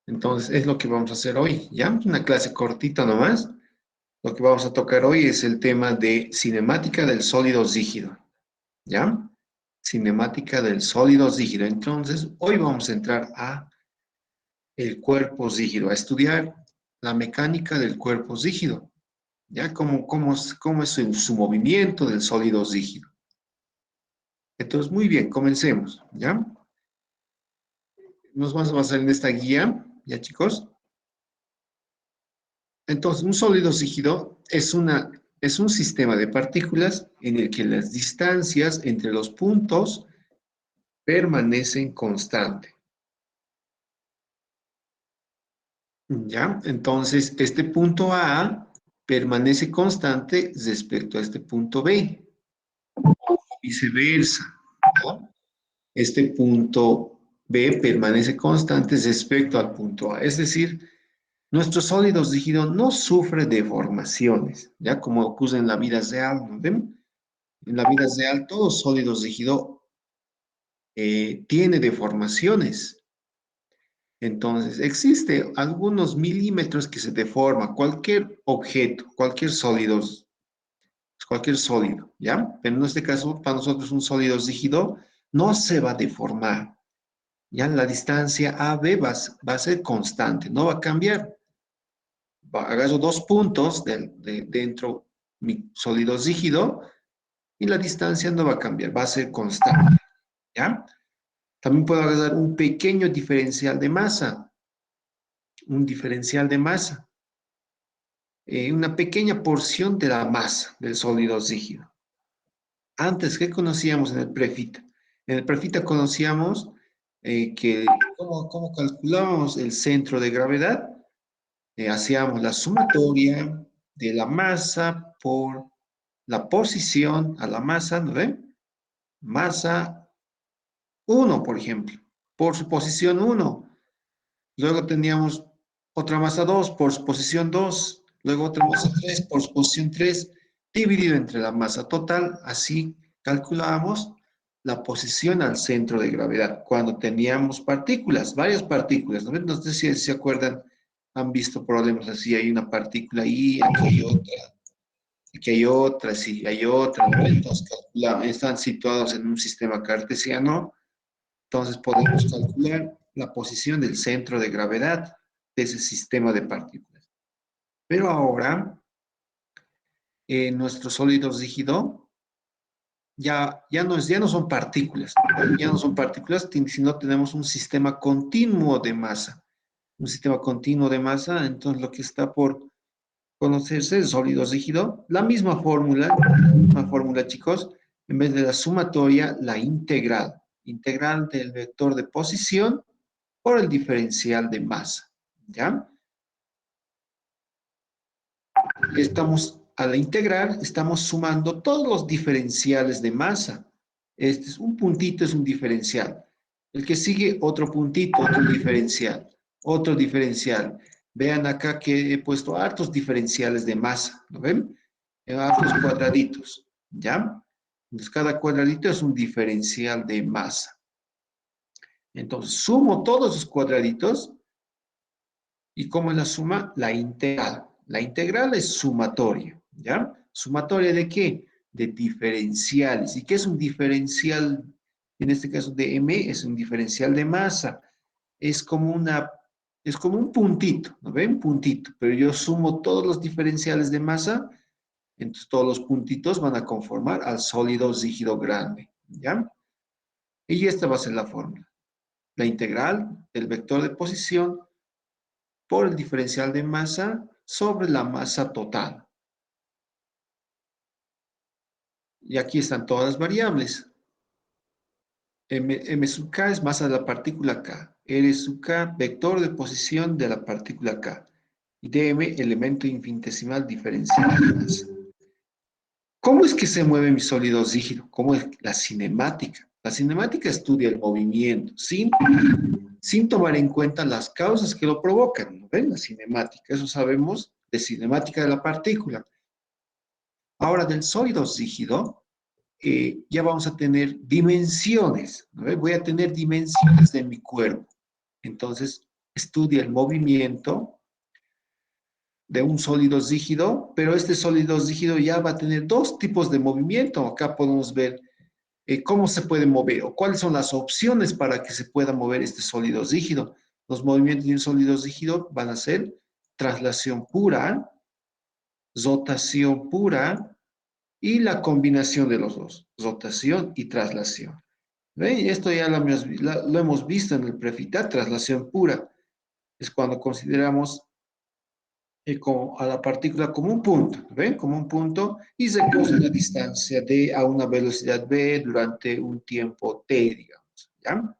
Entonces, es lo que vamos a hacer hoy, ¿ya? Una clase cortita nomás. Lo que vamos a tocar hoy es el tema de cinemática del sólido rígido, ¿ya? Cinemática del sólido rígido. Entonces, hoy vamos a entrar a el cuerpo rígido, a estudiar la mecánica del cuerpo rígido, ¿ya? Cómo es su movimiento del sólido rígido. Entonces, muy bien, comencemos, ¿ya? Nos vamos a basar en esta guía, ¿ya, chicos? Entonces, un sólido rígido es un sistema de partículas en el que las distancias entre los puntos permanecen constantes. ¿Ya? Entonces, este punto A permanece constante respecto a este punto B, o viceversa, ¿no? Este punto B permanece constante respecto al punto A. Es decir, nuestro sólido rígido no sufre deformaciones, ¿ya? Como ocurre en la vida real, ¿no ven? En la vida real, todo sólido rígido tiene deformaciones. Entonces, existe algunos milímetros que se deforma cualquier objeto, cualquier sólido, ¿ya? Pero en este caso, para nosotros un sólido rígido no se va a deformar, ¿ya? La distancia AB va a ser constante, no va a cambiar. Agarro dos puntos dentro mi sólido rígido y la distancia no va a cambiar, va a ser constante, ¿ya? También puedo agarrar un pequeño diferencial de masa, un diferencial de masa, una pequeña porción de la masa del sólido rígido. Antes, ¿qué conocíamos en el prefita? En el prefita conocíamos cómo calculábamos el centro de gravedad. Hacíamos la sumatoria de la masa por la posición a la masa, ¿no ven? Masa 1, por ejemplo, por su posición 1. Luego teníamos otra masa 2 por su posición 2. Luego otra masa 3 por su posición 3, dividido entre la masa total. Así calculábamos la posición al centro de gravedad cuando teníamos partículas, varias partículas. No sé si se acuerdan, han visto problemas así, hay una partícula ahí, aquí hay otra, sí, hay otra, ¿no? Entonces calculamos, están situados en un sistema cartesiano, entonces podemos calcular la posición del centro de gravedad de ese sistema de partículas. Pero ahora, nuestro sólido rígido ya no son partículas, ¿no? Ya no son partículas, sino tenemos un sistema continuo de masa. Un sistema continuo de masa, entonces lo que está por conocerse es sólido rígido. La misma fórmula, chicos, en vez de la sumatoria, la integral. Integral del vector de posición por el diferencial de masa, ¿ya? A la integral, estamos sumando todos los diferenciales de masa. Este es un puntito, es un diferencial. El que sigue, otro puntito, otro diferencial. Otro diferencial. Vean acá que he puesto hartos diferenciales de masa, ¿lo ven? Hartos cuadraditos, ¿ya? Entonces, cada cuadradito es un diferencial de masa. Entonces, sumo todos esos cuadraditos. ¿Y cómo es la suma? La integral. La integral es sumatoria, ¿ya? ¿Sumatoria de qué? De diferenciales. ¿Y qué es un diferencial? En este caso de M es un diferencial de masa. Es como es como un puntito, ¿no ven? Puntito. Pero yo sumo todos los diferenciales de masa, entonces todos los puntitos van a conformar al sólido rígido grande, ¿ya? Y esta va a ser la fórmula. La integral del vector de posición por el diferencial de masa sobre la masa total. Y aquí están todas las variables. M sub k es masa de la partícula K. R sub K, vector de posición de la partícula K. Y dm, elemento infinitesimal diferencial de masa. ¿Cómo es que se mueve mi sólido rígido? ¿Cómo es la cinemática? La cinemática estudia el movimiento sin tomar en cuenta las causas que lo provocan. ¿No ven? La cinemática. Eso sabemos de cinemática de la partícula. Ahora, del sólido rígido, ya vamos a tener dimensiones, ¿no? Voy a tener dimensiones de mi cuerpo. Entonces, estudia el movimiento de un sólido rígido, pero este sólido rígido ya va a tener dos tipos de movimiento. Acá podemos ver cómo se puede mover o cuáles son las opciones para que se pueda mover este sólido rígido. Los movimientos de un sólido rígido van a ser traslación pura, rotación pura y la combinación de los dos, rotación y traslación. ¿Ven? Y esto ya lo hemos visto en el prefitá, traslación pura. Es cuando consideramos a la partícula como un punto, ¿ven? Como un punto y se coge una distancia d a una velocidad v durante un tiempo t, digamos, ¿ya?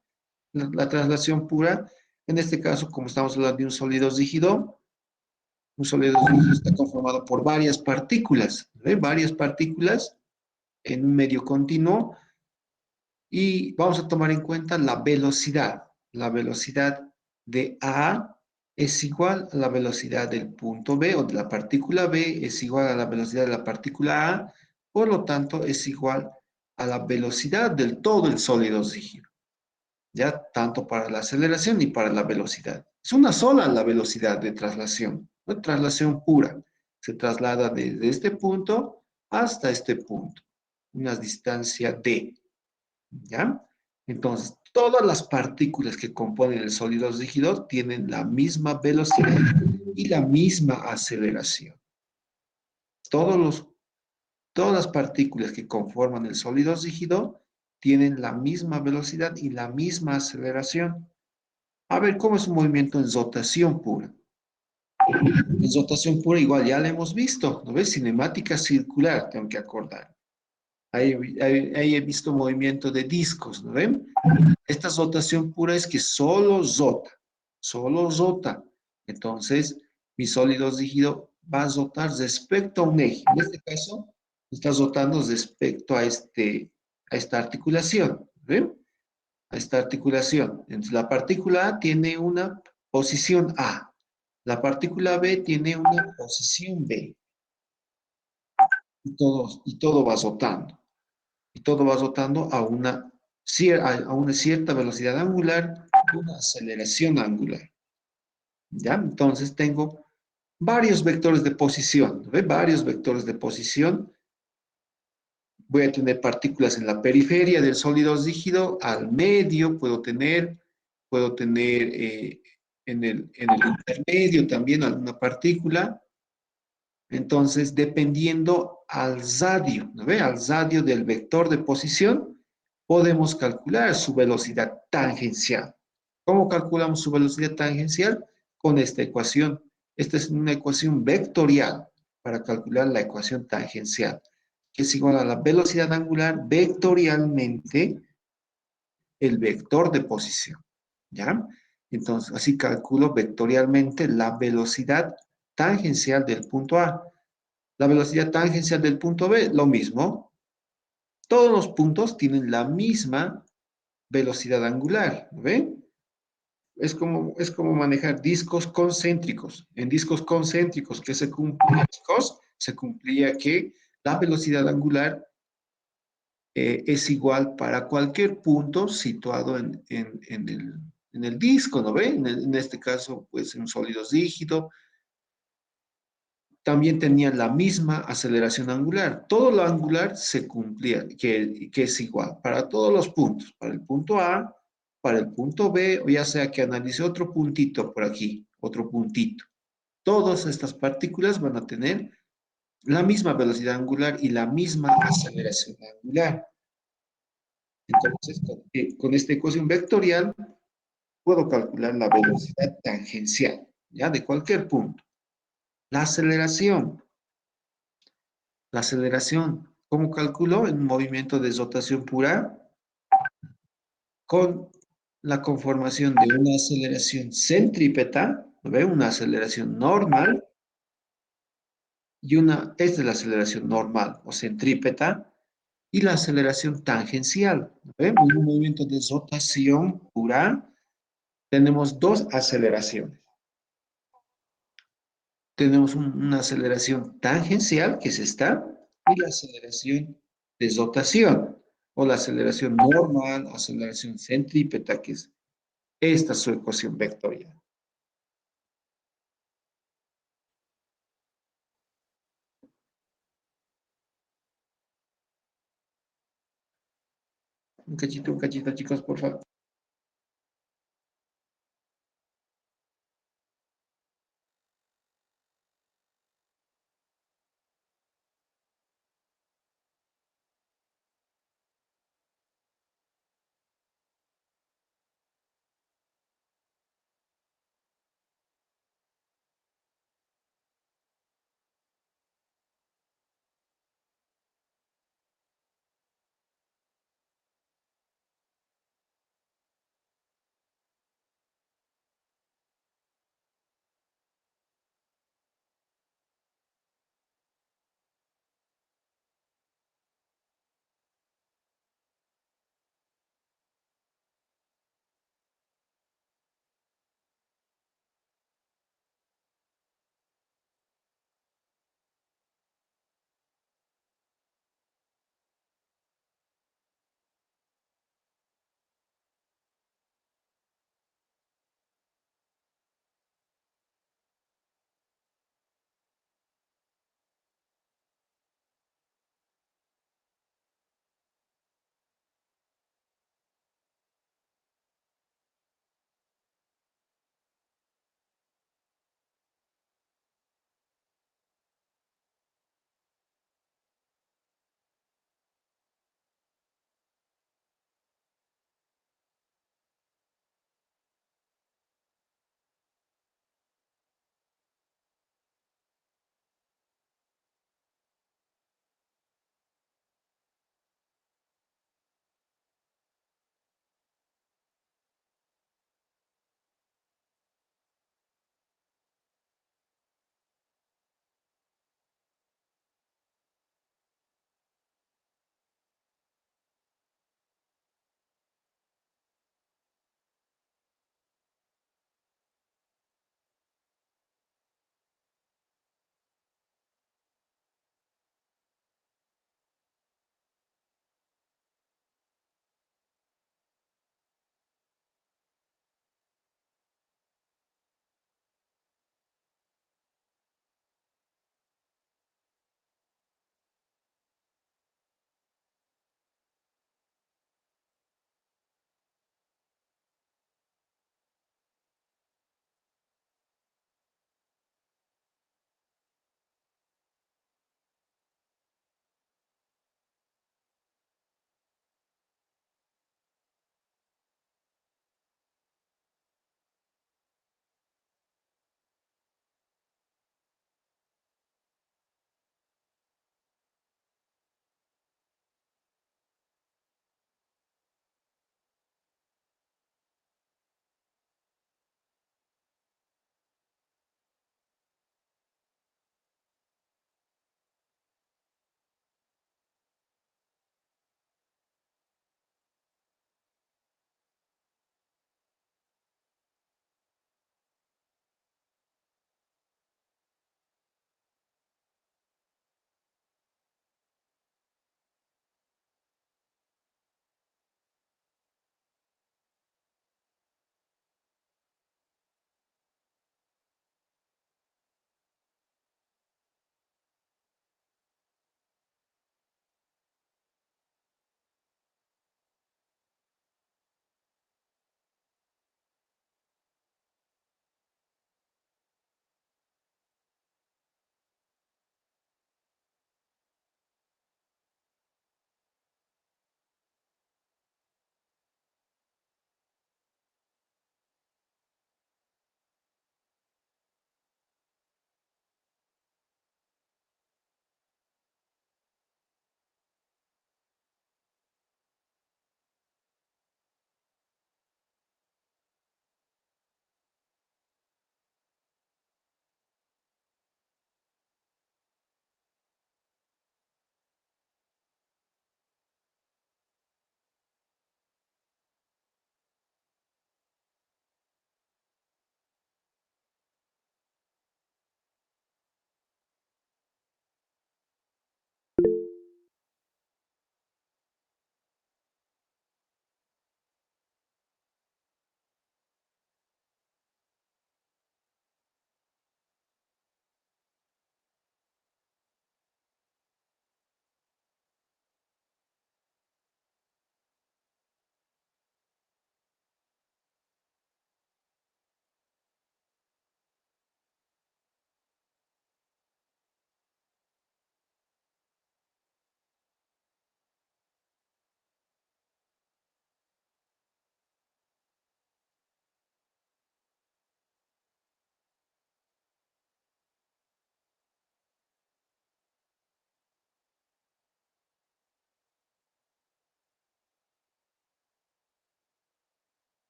La traslación pura, en este caso, como estamos hablando de un sólido rígido está conformado por varias partículas, ¿ven? Varias partículas en un medio continuo y vamos a tomar en cuenta la velocidad. La velocidad de A es igual a la velocidad del punto B o de la partícula B es igual a la velocidad de la partícula A, por lo tanto es igual a la velocidad del todo el sólido rígido, ya tanto para la aceleración y para la velocidad. Es una sola la velocidad de traslación, ¿no? Traslación pura. Se traslada desde este punto hasta este punto, una distancia d. ¿Ya? Entonces, todas las partículas que componen el sólido rígido tienen la misma velocidad y la misma aceleración. Todos los, todas las partículas que conforman el sólido rígido tienen la misma velocidad y la misma aceleración. A ver, ¿cómo es un movimiento en rotación pura? En rotación pura igual ya la hemos visto, ¿no ves? Cinemática circular, tengo que acordar. Ahí he visto movimiento de discos, ¿no ven? Esta rotación pura es que solo rota, solo rota. Entonces, mi sólido rígido va a rotar respecto a un eje. En este caso, está rotando respecto a esta articulación. ¿Ven? A esta articulación. Entonces, la partícula A tiene una posición A. La partícula B tiene una posición B. Y todo va rotando. Y todo va rotando a una cierta velocidad angular, una aceleración angular. ¿Ya? Entonces tengo varios vectores de posición, ¿ve? Varios vectores de posición. Voy a tener partículas en la periferia del sólido rígido, al medio puedo tener en el intermedio también alguna partícula. Entonces, dependiendo al radio, ¿no ve? Al radio del vector de posición, podemos calcular su velocidad tangencial. ¿Cómo calculamos su velocidad tangencial? Con esta ecuación. Esta es una ecuación vectorial para calcular la ecuación tangencial, que es igual a la velocidad angular vectorialmente el vector de posición. ¿Ya? Entonces, así calculo vectorialmente la velocidad tangencial del punto A. La velocidad tangencial del punto B, lo mismo. Todos los puntos tienen la misma velocidad angular, ¿ven? Es como manejar discos concéntricos. En discos concéntricos que se cumplía que la velocidad angular es igual para cualquier punto situado en el disco, ¿no ven? En este caso, pues en un sólido rígido, también tenían la misma aceleración angular. Todo lo angular se cumplía, que es igual para todos los puntos, para el punto A, para el punto B, o ya sea que analice otro puntito por aquí, otro puntito. Todas estas partículas van a tener la misma velocidad angular y la misma aceleración angular. Entonces, con esta ecuación vectorial, puedo calcular la velocidad tangencial, ¿ya? De cualquier punto. La aceleración. La aceleración, ¿cómo calculo? En un movimiento de rotación pura con la conformación de una aceleración centrípeta, ¿no ve? Una aceleración normal esta es la aceleración normal o centrípeta y la aceleración tangencial, ¿no ve? En un movimiento de rotación pura tenemos dos aceleraciones. Tenemos una aceleración tangencial, que es esta, y la aceleración de rotación, o la aceleración normal, aceleración centrípeta, que es esta su ecuación vectorial. un cachito, chicos, por favor.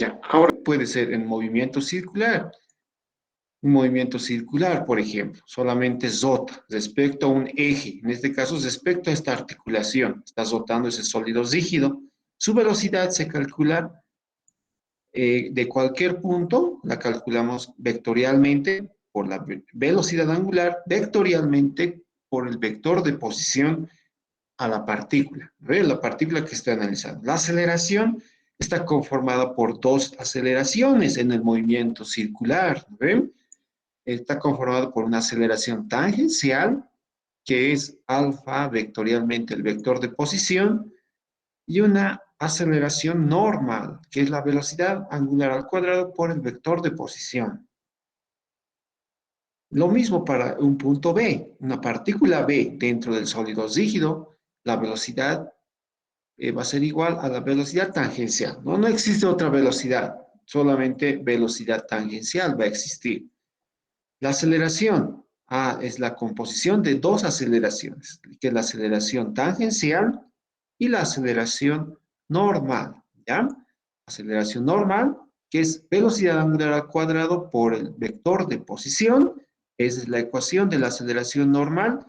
Ya, ahora puede ser en movimiento circular. Un movimiento circular, por ejemplo, solamente zota respecto a un eje, en este caso respecto a esta articulación, está zotando ese sólido rígido. Su velocidad se calcula de cualquier punto, la calculamos vectorialmente por la velocidad angular, vectorialmente por el vector de posición a la partícula, ¿ve? La partícula que está analizando. La aceleración está conformada por dos aceleraciones en el movimiento circular, ¿ven? Está conformado por una aceleración tangencial, que es alfa vectorialmente el vector de posición, y una aceleración normal, que es la velocidad angular al cuadrado por el vector de posición. Lo mismo para un punto B, una partícula B dentro del sólido rígido, la velocidad va a ser igual a la velocidad tangencial. No, no existe otra velocidad, solamente velocidad tangencial va a existir. La aceleración es la composición de dos aceleraciones, que es la aceleración tangencial y la aceleración normal, ¿ya? Aceleración normal, que es velocidad angular al cuadrado por el vector de posición. Esa es la ecuación de la aceleración normal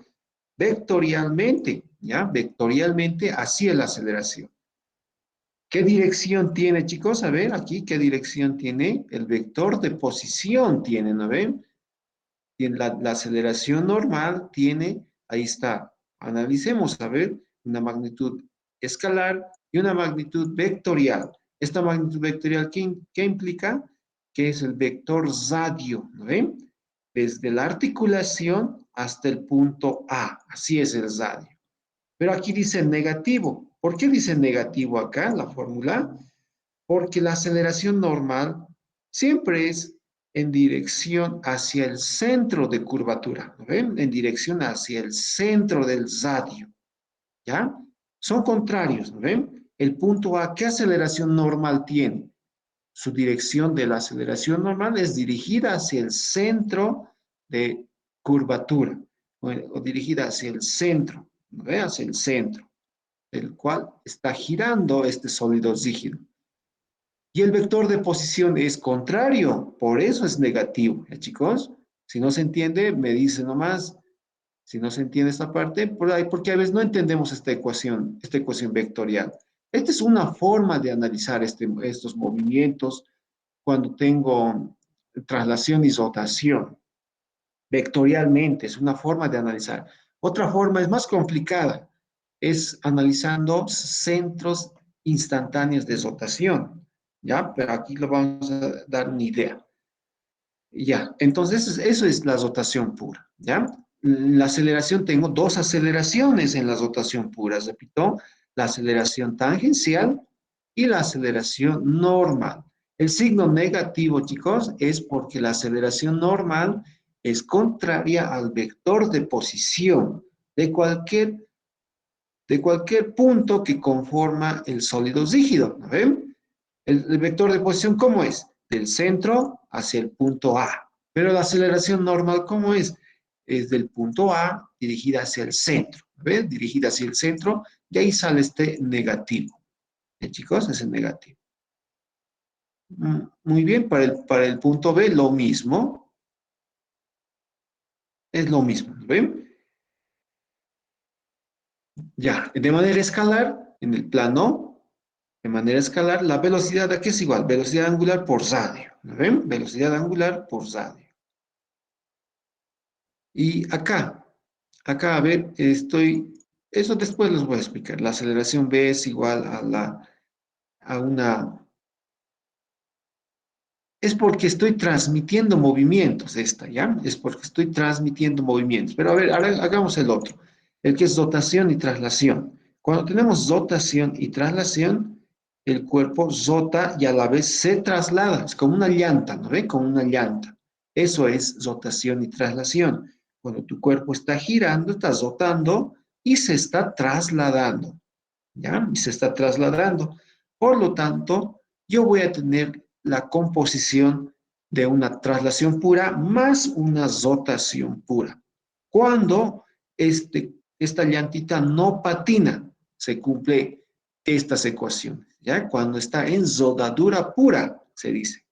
vectorialmente, ¿ya? Vectorialmente hacia la aceleración. ¿Qué dirección tiene, chicos? A ver, aquí, ¿qué dirección tiene? El vector de posición tiene, ¿no ven? La aceleración normal tiene, ahí está, analicemos, a ver, una magnitud escalar y una magnitud vectorial. Esta magnitud vectorial, ¿qué implica? Que es el vector radio, ¿no ven? Desde la articulación hasta el punto A, así es el radio. Pero aquí dice negativo. ¿Por qué dice negativo acá la fórmula? Porque la aceleración normal siempre es en dirección hacia el centro de curvatura, ¿no ven? En dirección hacia el centro del radio, ¿ya? Son contrarios, ¿no ven? El punto A, ¿qué aceleración normal tiene? Su dirección de la aceleración normal es dirigida hacia el centro de curvatura, o dirigida hacia el centro, ¿no ven? Hacia el centro, del cual está girando este sólido rígido. Y el vector de posición es contrario, por eso es negativo, ¿ya, chicos? Si no se entiende, me dice nomás. Si no se entiende esta parte, por ahí, porque a veces no entendemos esta ecuación vectorial. Esta es una forma de analizar estos movimientos cuando tengo traslación y rotación. Vectorialmente, es una forma de analizar. Otra forma es más complicada, es analizando centros instantáneos de rotación, ¿ya? Pero aquí lo vamos a dar una idea. Ya, entonces eso es la rotación pura, ¿ya? La aceleración, tengo dos aceleraciones en la rotación pura, repito, la aceleración tangencial y la aceleración normal. El signo negativo, chicos, es porque la aceleración normal es contraria al vector de posición de cualquier punto que conforma el sólido rígido, ¿no ven? El vector de posición, ¿cómo es? Del centro hacia el punto A. Pero la aceleración normal, ¿cómo es? Es del punto A dirigida hacia el centro. ¿Ven? Dirigida hacia el centro, y ahí sale este negativo. Chicos, es el negativo. Muy bien, para el punto B, lo mismo. Es lo mismo. ¿Ven? Ya, de manera escalar, en el plano, de manera escalar, la velocidad aquí es igual, velocidad angular por radio. ¿No ven? Velocidad angular por radio. Y acá, a ver, eso después les voy a explicar. La aceleración B es igual a una, es porque estoy transmitiendo movimientos, ¿ya? Es porque estoy transmitiendo movimientos. Pero a ver, ahora hagamos el otro, el que es rotación y traslación. Cuando tenemos rotación y traslación, el cuerpo rota y a la vez se traslada. Es como una llanta, ¿no ve? Como una llanta. Eso es rotación y traslación. Cuando tu cuerpo está girando, está rotando y se está trasladando, ¿ya? Y se está trasladando. Por lo tanto, yo voy a tener la composición de una traslación pura más una rotación pura. Cuando esta llantita no patina, se cumple estas ecuaciones, ¿ya? Cuando está en rodadura pura, se dice.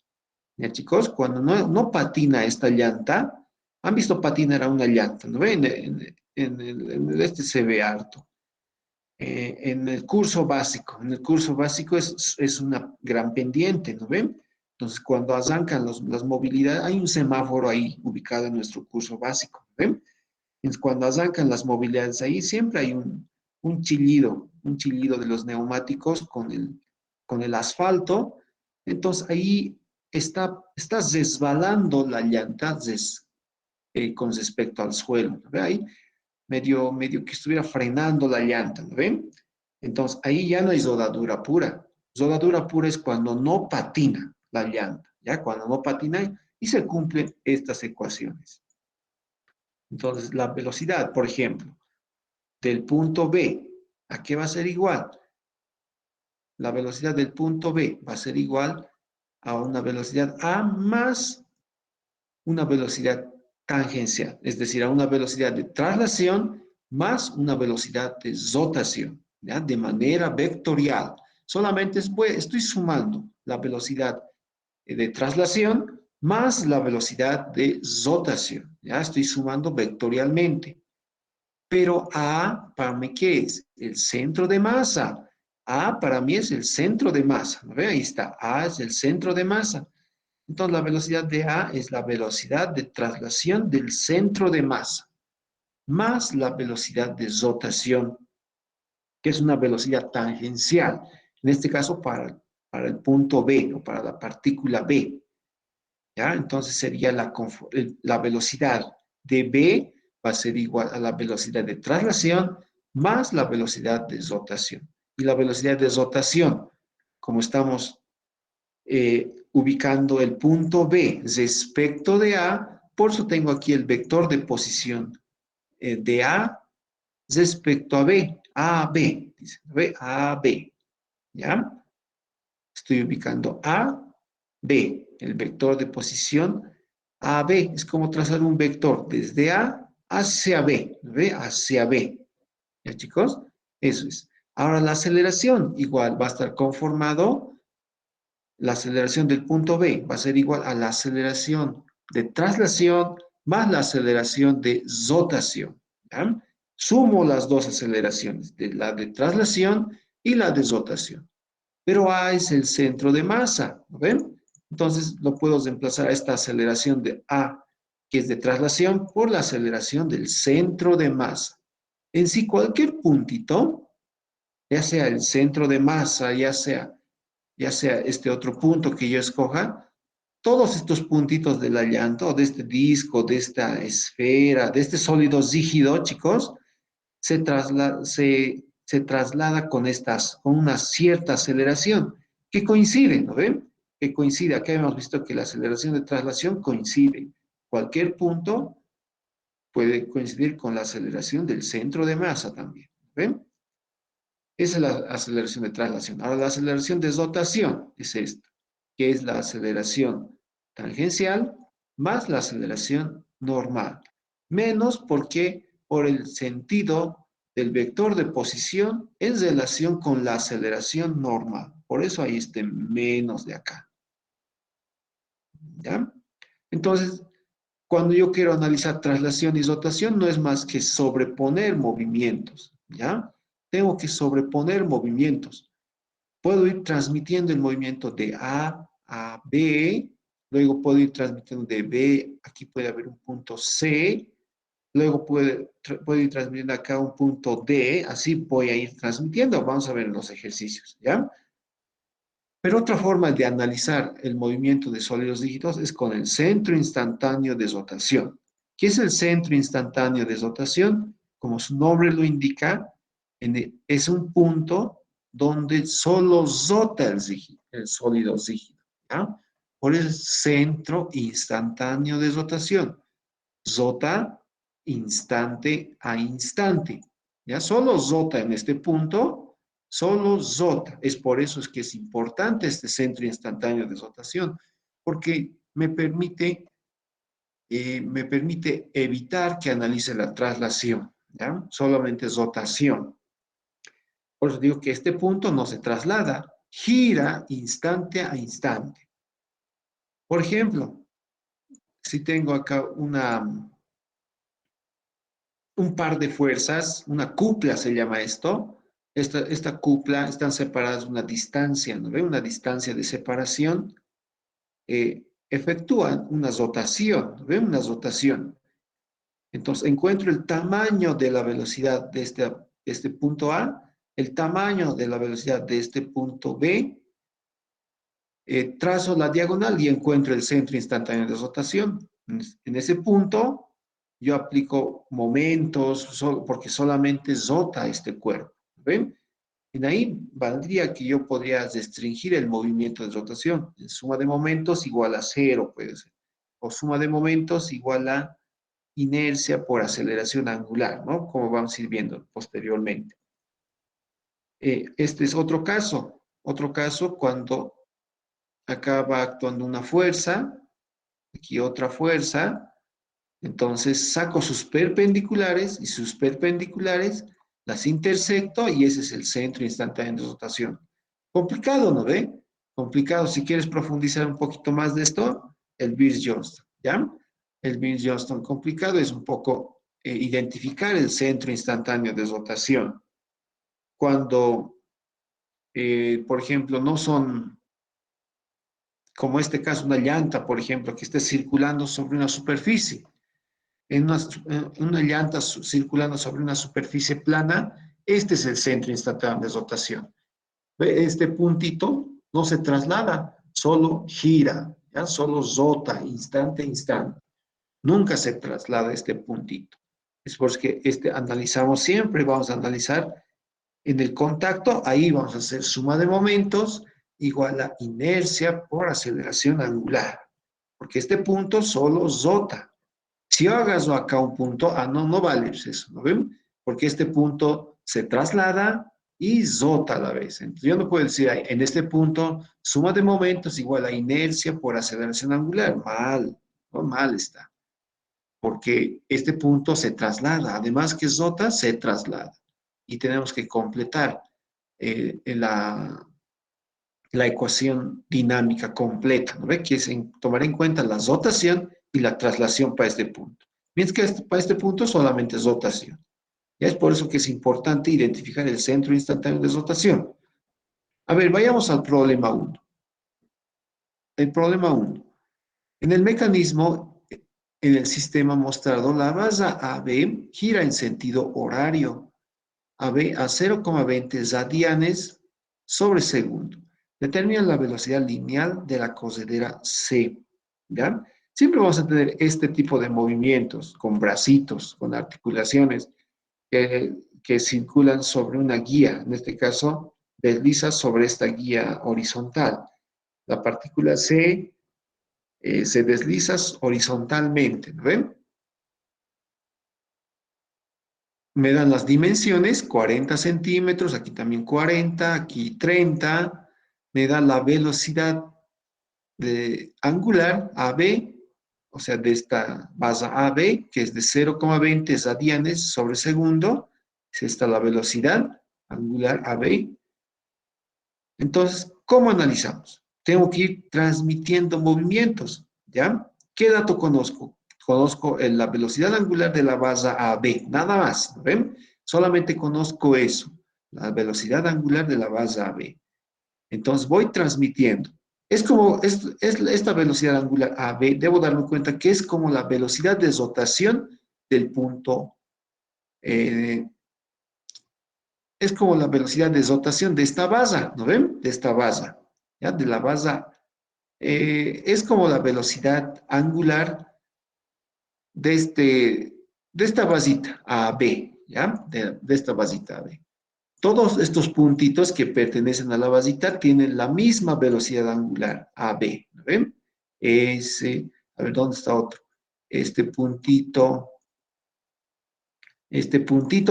¿Ya, chicos? Cuando no patina esta llanta, ¿han visto patinar a una llanta? ¿No ven? Este se ve harto. En el curso básico es una gran pendiente, ¿no ven? Entonces, cuando arrancan las movilidades, hay un semáforo ahí ubicado en nuestro curso básico, ¿no ven? Entonces, cuando arrancan las movilidades ahí, siempre hay un chillido de los neumáticos con el asfalto. Entonces, ahí está resbalando la llanta con respecto al suelo, ¿no ve? Ahí medio que estuviera frenando la llanta, ¿no ven? Entonces, ahí ya no hay rodadura pura. Rodadura pura es cuando no patina la llanta, ¿ya? Cuando no patina y se cumplen estas ecuaciones. Entonces, la velocidad, por ejemplo, del punto B, ¿a qué va a ser igual? La velocidad del punto B va a ser igual a una velocidad A más una velocidad tangencial, es decir, a una velocidad de traslación más una velocidad de rotación, ¿ya? De manera vectorial. Solamente estoy sumando la velocidad de traslación más la velocidad de rotación, ¿ya? Estoy sumando vectorialmente. Pero A, para mí, ¿qué es? El centro de masa. A para mí es el centro de masa. ¿No ve? Ahí está. A es el centro de masa. Entonces, la velocidad de A es la velocidad de traslación del centro de masa, más la velocidad de rotación, que es una velocidad tangencial. En este caso, para el punto B o para la partícula B. ¿Ya? Entonces, sería la velocidad de B va a ser igual a la velocidad de traslación más la velocidad de rotación. Y la velocidad de rotación, como estamos ubicando el punto B respecto de A, por eso tengo aquí el vector de posición de A respecto a B, A, B, dice, ¿ve? A, B, ¿ya? Estoy ubicando A, B, el vector de posición A, B, es como trazar un vector desde A hacia B, ¿ve? Hacia B, ¿ya, chicos? Eso es. Ahora la aceleración igual va a estar conformado. La aceleración del punto B va a ser igual a la aceleración de traslación más la aceleración de rotación. ¿Ya? Sumo las dos aceleraciones, la de traslación y la de rotación. Pero A es el centro de masa, ¿no ven? Entonces lo puedo reemplazar a esta aceleración de A, que es de traslación, por la aceleración del centro de masa. En sí, cualquier puntito, ya sea el centro de masa, ya sea este otro punto que yo escoja, todos estos puntitos de la llanta, o de este disco, de esta esfera, de este sólido rígido, chicos, se traslada con una cierta aceleración, que coincide, ¿no ven? Que coincide. Acá hemos visto que la aceleración de traslación coincide. Cualquier punto puede coincidir con la aceleración del centro de masa también, ¿ven? Esa es la aceleración de traslación. Ahora, la aceleración de rotación es esta, que es la aceleración tangencial más la aceleración normal. Menos porque por el sentido del vector de posición en relación con la aceleración normal. Por eso hay este menos de acá. ¿Ya? Entonces, cuando yo quiero analizar traslación y rotación, no es más que sobreponer movimientos. ¿Ya? Tengo que sobreponer movimientos. Puedo ir transmitiendo el movimiento de A a B, luego puedo ir transmitiendo de B, aquí puede haber un punto C, luego puedo ir transmitiendo acá un punto D, así voy a ir transmitiendo, vamos a ver en los ejercicios, ¿ya? Pero otra forma de analizar el movimiento de sólidos rígidos es con el centro instantáneo de rotación. ¿Qué es el centro instantáneo de rotación? Como su nombre lo indica, es un punto donde solo rota el sólido rígido. ¿Ya? Por eso es centro instantáneo de rotación. Rota instante a instante. ¿Ya? Solo rota en este punto. Solo rota. Es por eso es que es importante este centro instantáneo de rotación, porque me permite evitar que analice la traslación, ¿ya? Solamente es rotación. Por eso digo que este punto no se traslada, gira instante a instante. Por ejemplo, si tengo acá un par de fuerzas, una cupla se llama esto. Esta cupla están separadas una distancia, ¿no ve? Una distancia de separación. Efectúan una rotación, ¿no ve? Una rotación. Entonces, encuentro el tamaño de la velocidad de este punto A, el tamaño de la velocidad de este punto B, trazo la diagonal y encuentro el centro instantáneo de rotación. En ese punto, yo aplico momentos, porque solamente rota este cuerpo. ¿Ven? En ahí valdría que yo podría restringir el movimiento de rotación. Suma de momentos igual a cero, puede ser. O suma de momentos igual a inercia por aceleración angular, ¿no? Como vamos a ir viendo posteriormente. Este es otro caso cuando acá va actuando una fuerza, aquí otra fuerza, entonces saco sus perpendiculares y sus perpendiculares las intersecto y ese es el centro instantáneo de rotación. Complicado, ¿no ve? Complicado. Si quieres profundizar un poquito más de esto, el Bierce-Johnston, ¿ya? El Bierce-Johnston complicado es un poco identificar el centro instantáneo de rotación. Cuando, por ejemplo, no son, como este caso, una llanta, por ejemplo, que esté circulando sobre una superficie. En una llanta circulando sobre una superficie plana, este es el centro instantáneo de rotación. ¿Ve? Este puntito no se traslada, solo gira, ¿ya? Solo rota instante a instante. Nunca se traslada este puntito. Es porque analizamos siempre, vamos a analizar en el contacto, ahí vamos a hacer suma de momentos igual a inercia por aceleración angular. Porque este punto solo rota. Si yo agarro acá un punto, no vale eso, ¿no ven? Porque este punto se traslada y rota a la vez. Entonces yo no puedo decir en este punto suma de momentos igual a inercia por aceleración angular. Mal, no mal está. Porque este punto se traslada. Además que rota, se traslada. Y tenemos que completar la ecuación dinámica completa, ¿no ve? Que es tomar en cuenta la rotación y la traslación para este punto. Mientras que para este punto solamente es rotación. Ya es por eso que es importante identificar el centro instantáneo de rotación. A ver, vayamos al problema 1. El problema 1. En el mecanismo, en el sistema mostrado, la barra AB gira en sentido horario. AB a 0,20 radianes sobre segundo. Determina la velocidad lineal de la corredera C. ¿Ya? Siempre vamos a tener este tipo de movimientos con bracitos, con articulaciones que circulan sobre una guía. En este caso, desliza sobre esta guía horizontal. La partícula C se desliza horizontalmente. ¿No ven? Me dan las dimensiones, 40 centímetros, aquí también 40, aquí 30. Me da la velocidad angular AB, o sea, de esta base AB, que es de 0,20 radianes sobre segundo. Es esta la velocidad angular AB. Entonces, ¿cómo analizamos? Tengo que ir transmitiendo movimientos, ¿ya? ¿Qué dato conozco? Conozco la velocidad angular de la base AB, nada más, ¿ven? Solamente conozco eso, la velocidad angular de la base AB. Entonces voy transmitiendo. Es como, esta velocidad angular AB, debo darme cuenta que es como la velocidad de rotación del punto, eh, es como la velocidad de rotación de esta base, ¿no ven? De esta base, ¿ya? De la base, es como la velocidad angular de esta basita AB, ¿ya? De esta basita AB. Todos estos puntitos que pertenecen a la basita tienen la misma velocidad angular, AB, ¿no ven? A ver, ¿dónde está otro? Este puntito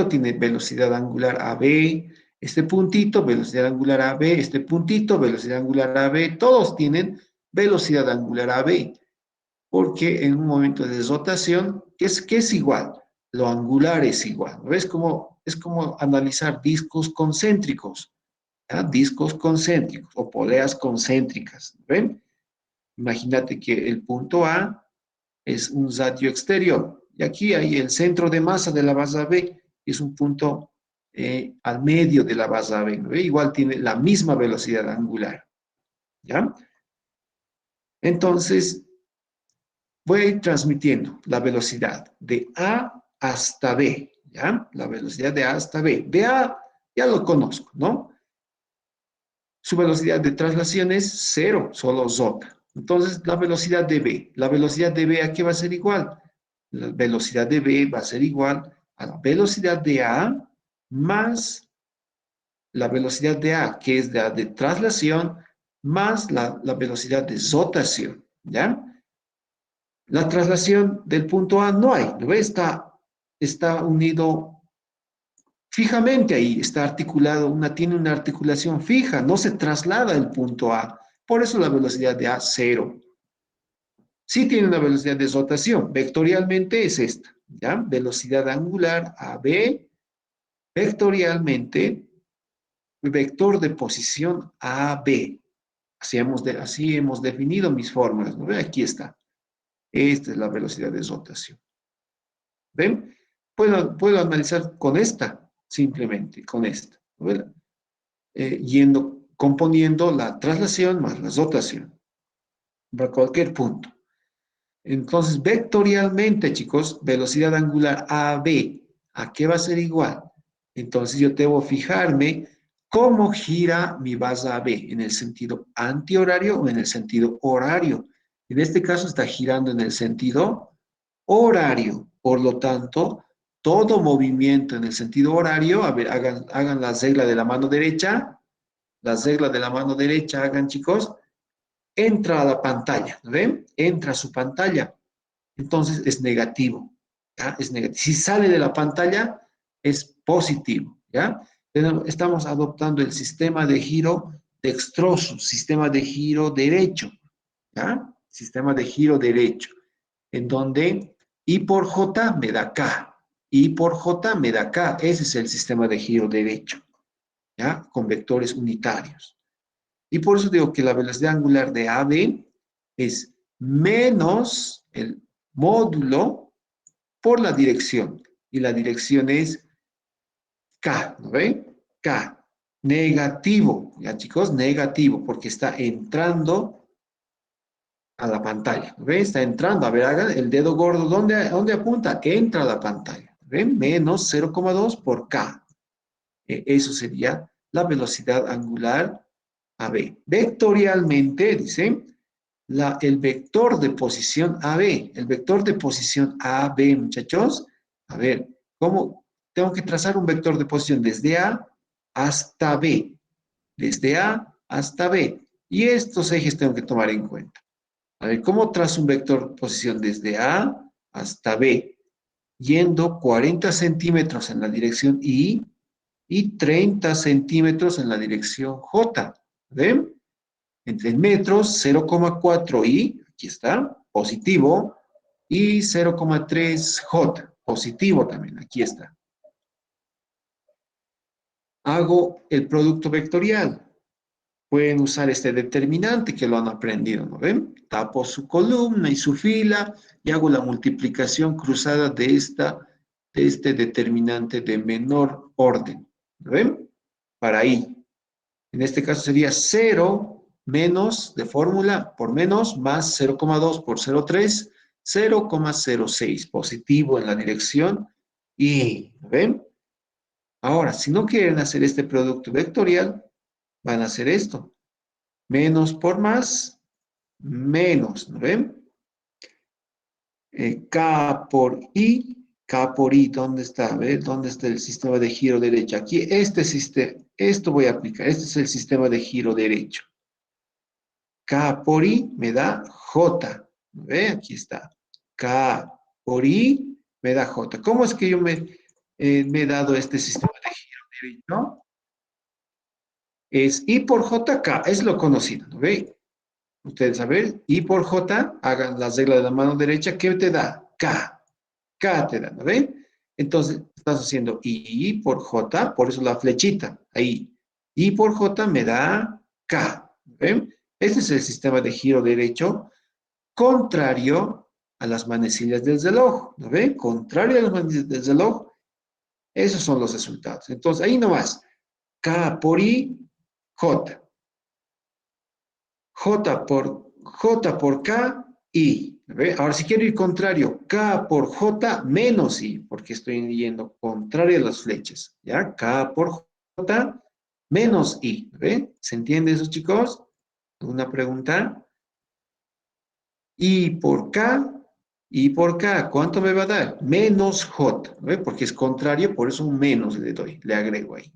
tiene velocidad angular AB, este puntito, velocidad angular AB, este puntito, velocidad angular AB, todos tienen velocidad angular AB, porque en un momento de rotación, ¿qué es igual? Lo angular es igual, ¿no ves? Es como analizar discos concéntricos, ¿ya? Discos concéntricos o poleas concéntricas, ¿ven? Imagínate que el punto A es un ratio exterior. Y aquí hay el centro de masa de la base B, que es un punto al medio de la base B, ¿no? Igual tiene la misma velocidad angular, ¿ya? Entonces, voy a ir transmitiendo la velocidad de A hasta B, ¿ya? La velocidad de A hasta B. De A ya lo conozco, ¿no? Su velocidad de traslación es cero, solo z. Entonces, la velocidad de B, ¿a qué va a ser igual? La velocidad de B va a ser igual a la velocidad de A más la velocidad de A, que es la de traslación, más la velocidad de rotación, ¿ya? La traslación del punto A no hay, ¿lo ves? Está unido fijamente ahí, está articulado, tiene una articulación fija, no se traslada el punto A. Por eso la velocidad de A, cero. Sí tiene una velocidad de rotación, vectorialmente es esta, ¿ya? Velocidad angular AB, vectorialmente, vector de posición AB. Así hemos definido mis fórmulas, ¿no? Aquí está. Esta es la velocidad de rotación. ¿Ven? Puedo analizar con esta, simplemente, con esta. ¿No? Componiendo la traslación más la rotación, para cualquier punto. Entonces, vectorialmente, chicos, velocidad angular AB, ¿a qué va a ser igual? Entonces, yo debo fijarme cómo gira mi base AB, en el sentido antihorario o en el sentido horario. En este caso está girando en el sentido horario. Por lo tanto, todo movimiento en el sentido horario, a ver, hagan la regla de la mano derecha, hagan, chicos, entra a la pantalla, ¿ven? Entra a su pantalla, entonces es negativo, ¿ya? Es negativo. Si sale de la pantalla, es positivo, ¿ya? Estamos adoptando el sistema de giro dextroso, sistema de giro derecho, ¿ya? Sistema de giro derecho, en donde I por J me da K, I por J me da K, ese es el sistema de giro derecho, ¿ya? Con vectores unitarios. Y por eso digo que la velocidad angular de AB es menos el módulo por la dirección. Y la dirección es K, ¿no ven? K. Negativo, ya chicos, negativo, porque está entrando a la pantalla. ¿Ven? Está entrando. A ver, hagan el dedo gordo. ¿Dónde apunta? Entra a la pantalla. ¿Ven? Menos 0,2 por K. Eso sería la velocidad angular AB. Vectorialmente, dice, el vector de posición AB. El vector de posición AB, muchachos. A ver, ¿cómo? Tengo que trazar un vector de posición desde A hasta B. Desde A hasta B. Y estos ejes tengo que tomar en cuenta. A ver, ¿cómo trazo un vector de posición desde A hasta B? Yendo 40 centímetros en la dirección I y 30 centímetros en la dirección J. ¿Ven? Entre metros, 0,4 y, aquí está, positivo, y 0,3 J, positivo también, aquí está. Hago el producto vectorial. Pueden usar este determinante que lo han aprendido, ¿no ven? Tapo su columna y su fila y hago la multiplicación cruzada de este determinante de menor orden, ¿no ven? Para I. En este caso sería 0 menos de fórmula por menos más 0,2 por 0,3, 0,06 positivo en la dirección y, ¿ven? Ahora, si no quieren hacer este producto vectorial, van a hacer esto. Menos por más, menos, ¿no ven? K por I, ¿dónde está? A ver, ¿dónde está el sistema de giro derecho? Aquí, esto voy a aplicar, este es el sistema de giro derecho. K por I me da J. ¿Ve? Aquí está. K por I me da J. ¿Cómo es que yo me he dado este sistema de giro derecho? Es I por JK, es lo conocido, ¿no ve? Ustedes saben, I por J, hagan la regla de la mano derecha, ¿qué te da? K. K te da, ¿no ve? Entonces, estás haciendo I por J, por eso la flechita, ahí. I por J me da K, ¿ven? Este es el sistema de giro derecho contrario a las manecillas del reloj. ¿No ven? Contrario a las manecillas del reloj, esos son los resultados. Entonces, ahí nomás, K por I, J. J por K, I. ¿Ve? Ahora, si quiero ir contrario, K por J menos I, porque estoy yendo contrario a las flechas. ¿Ya? K por J menos I. ¿Ve? ¿Se entiende eso, chicos? ¿Alguna pregunta? I por K, I por K, ¿cuánto me va a dar? Menos J. ¿Ve? Porque es contrario, por eso un menos le doy, le agrego ahí.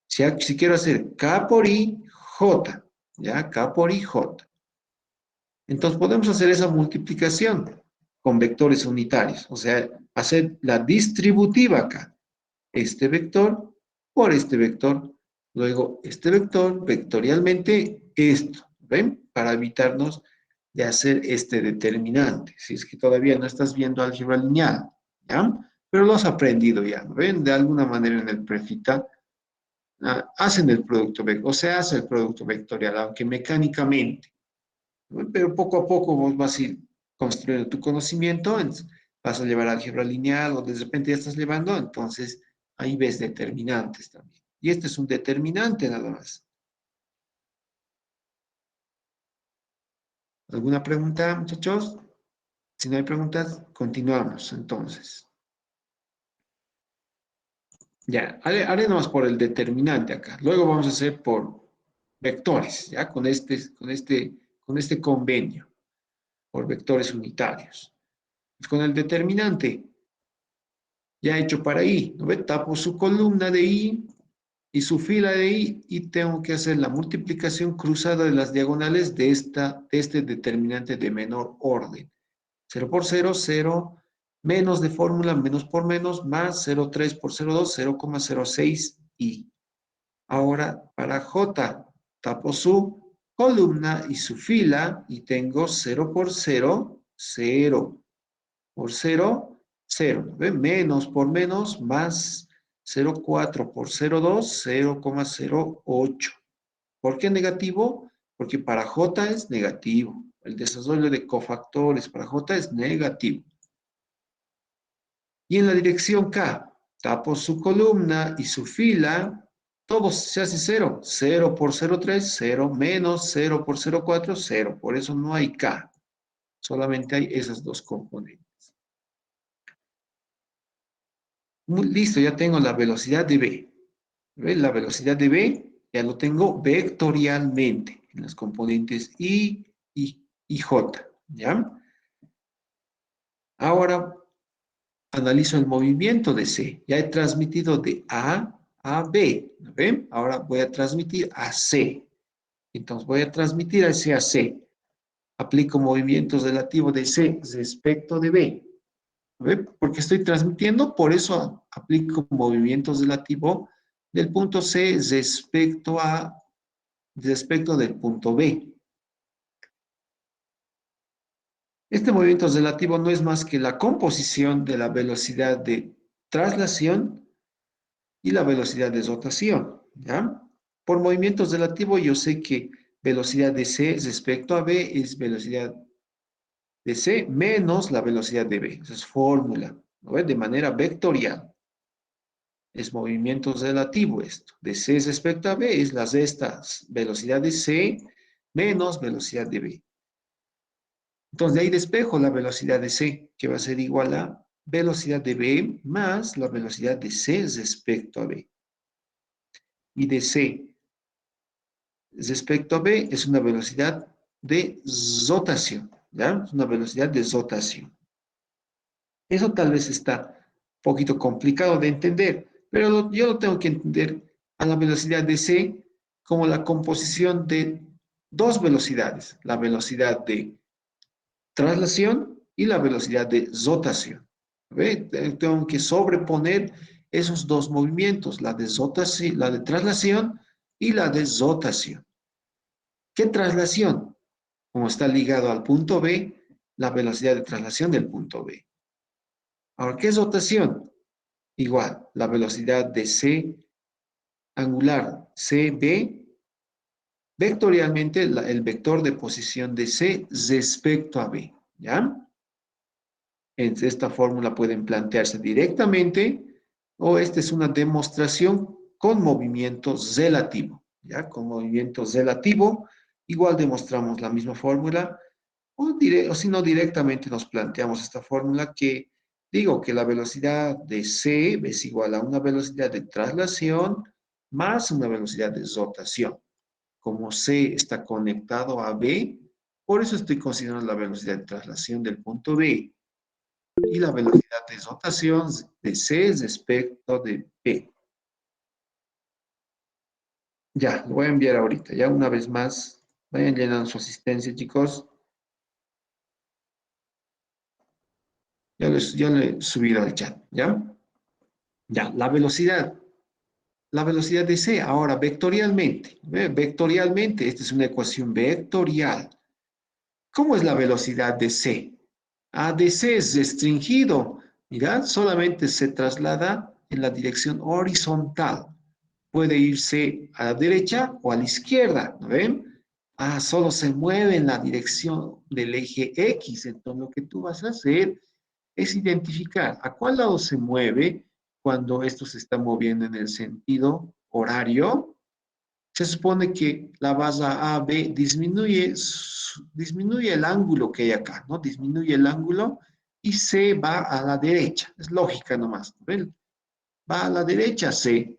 Si quiero hacer K por I, J. ¿Ya? K por I, J. Entonces podemos hacer esa multiplicación con vectores unitarios, o sea, hacer la distributiva acá. Este vector por este vector, luego este vector vectorialmente esto, ¿ven? Para evitarnos de hacer este determinante, si es que todavía no estás viendo álgebra lineal, ¿ya? Pero lo has aprendido ya, ¿ven? De alguna manera en el prefita hacen el producto vectorial, o se hace el producto vectorial, aunque mecánicamente. Pero poco a poco vos vas a ir construyendo tu conocimiento, vas a llevar álgebra lineal o de repente ya estás llevando, entonces ahí ves determinantes también. Y este es un determinante nada más. ¿Alguna pregunta, muchachos? Si no hay preguntas, continuamos entonces. Ya, haré nomás por el determinante acá. Luego vamos a hacer por vectores, ya, con este convenio, por vectores unitarios. Con el determinante, ya hecho para I, ¿no ve? Tapo su columna de I y su fila de I y tengo que hacer la multiplicación cruzada de las diagonales de este determinante de menor orden. 0 por 0, 0, menos de fórmula, menos por menos, más 0,3 por 0,2, 0,06 I. Ahora, para J, tapo su columna y su fila y tengo 0 por 0, 0 por 0, 0. ¿Ve? Menos por menos, más 0,4 por 0,2, 0,08. ¿Por qué negativo? Porque para J es negativo. El desarrollo de cofactores para J es negativo. Y en la dirección K, tapo su columna y su fila, todo se hace 0. 0 por 0,3, 0 menos 0 por 0,4, 0. Por eso no hay K. Solamente hay esas dos componentes. Listo, ya tengo la velocidad de B. ¿Ves? La velocidad de B ya lo tengo vectorialmente en las componentes I y J. ¿Ya? Ahora analizo el movimiento de C. Ya he transmitido de A a B. ¿Ven? Ahora voy a transmitir a C. Entonces voy a transmitir hacia C. Aplico movimientos relativos de C respecto de B. ¿Ve? Porque estoy transmitiendo, por eso aplico movimientos relativos del punto C respecto del punto B. Este movimiento relativo no es más que la composición de la velocidad de traslación y la velocidad de rotación, ¿ya? Por movimientos relativos yo sé que velocidad de C respecto a B es velocidad de C menos la velocidad de B. Esa es fórmula, ¿no ves? De manera vectorial. Es movimiento relativo esto. De C respecto a B es la resta velocidad de C menos velocidad de B. Entonces, de ahí despejo la velocidad de C, que va a ser igual a velocidad de B más la velocidad de C respecto a B. Y de C respecto a B es una velocidad de rotación, ¿ya? Es una velocidad de rotación. Eso tal vez está un poquito complicado de entender, pero yo lo tengo que entender a la velocidad de C como la composición de dos velocidades, la velocidad de traslación y la velocidad de rotación. ¿Ve? Tengo que sobreponer esos dos movimientos, la de rotación, la de traslación y la de rotación. ¿Qué traslación? Como está ligado al punto B, la velocidad de traslación del punto B. Ahora, ¿qué es rotación? Igual, la velocidad de C angular CB Vectorialmente, el vector de posición de C respecto a B, ¿ya? En esta fórmula pueden plantearse directamente o esta es una demostración con movimiento relativo, ¿ya? Con movimiento relativo, igual demostramos la misma fórmula o si no directamente nos planteamos esta fórmula que digo que la velocidad de C es igual a una velocidad de traslación más una velocidad de rotación. Como C está conectado a B, por eso estoy considerando la velocidad de traslación del punto B y la velocidad de rotación de C respecto de B. Ya, lo voy a enviar ahorita, ya una vez más. Vayan llenando su asistencia, chicos. Ya le he subido al chat, ¿ya? Ya, la velocidad de C, ahora vectorialmente, ¿ve? Vectorialmente, esta es una ecuación vectorial. ¿Cómo es la velocidad de C? De C es restringido, mira, solamente se traslada en la dirección horizontal. Puede irse a la derecha o a la izquierda, ¿no ven? Solo se mueve en la dirección del eje X. Entonces, lo que tú vas a hacer es identificar a cuál lado se mueve cuando esto se está moviendo en el sentido horario. Se supone que la base AB disminuye el ángulo que hay acá, ¿no? Disminuye el ángulo y C va a la derecha. Es lógica nomás, ¿ven? Va a la derecha C.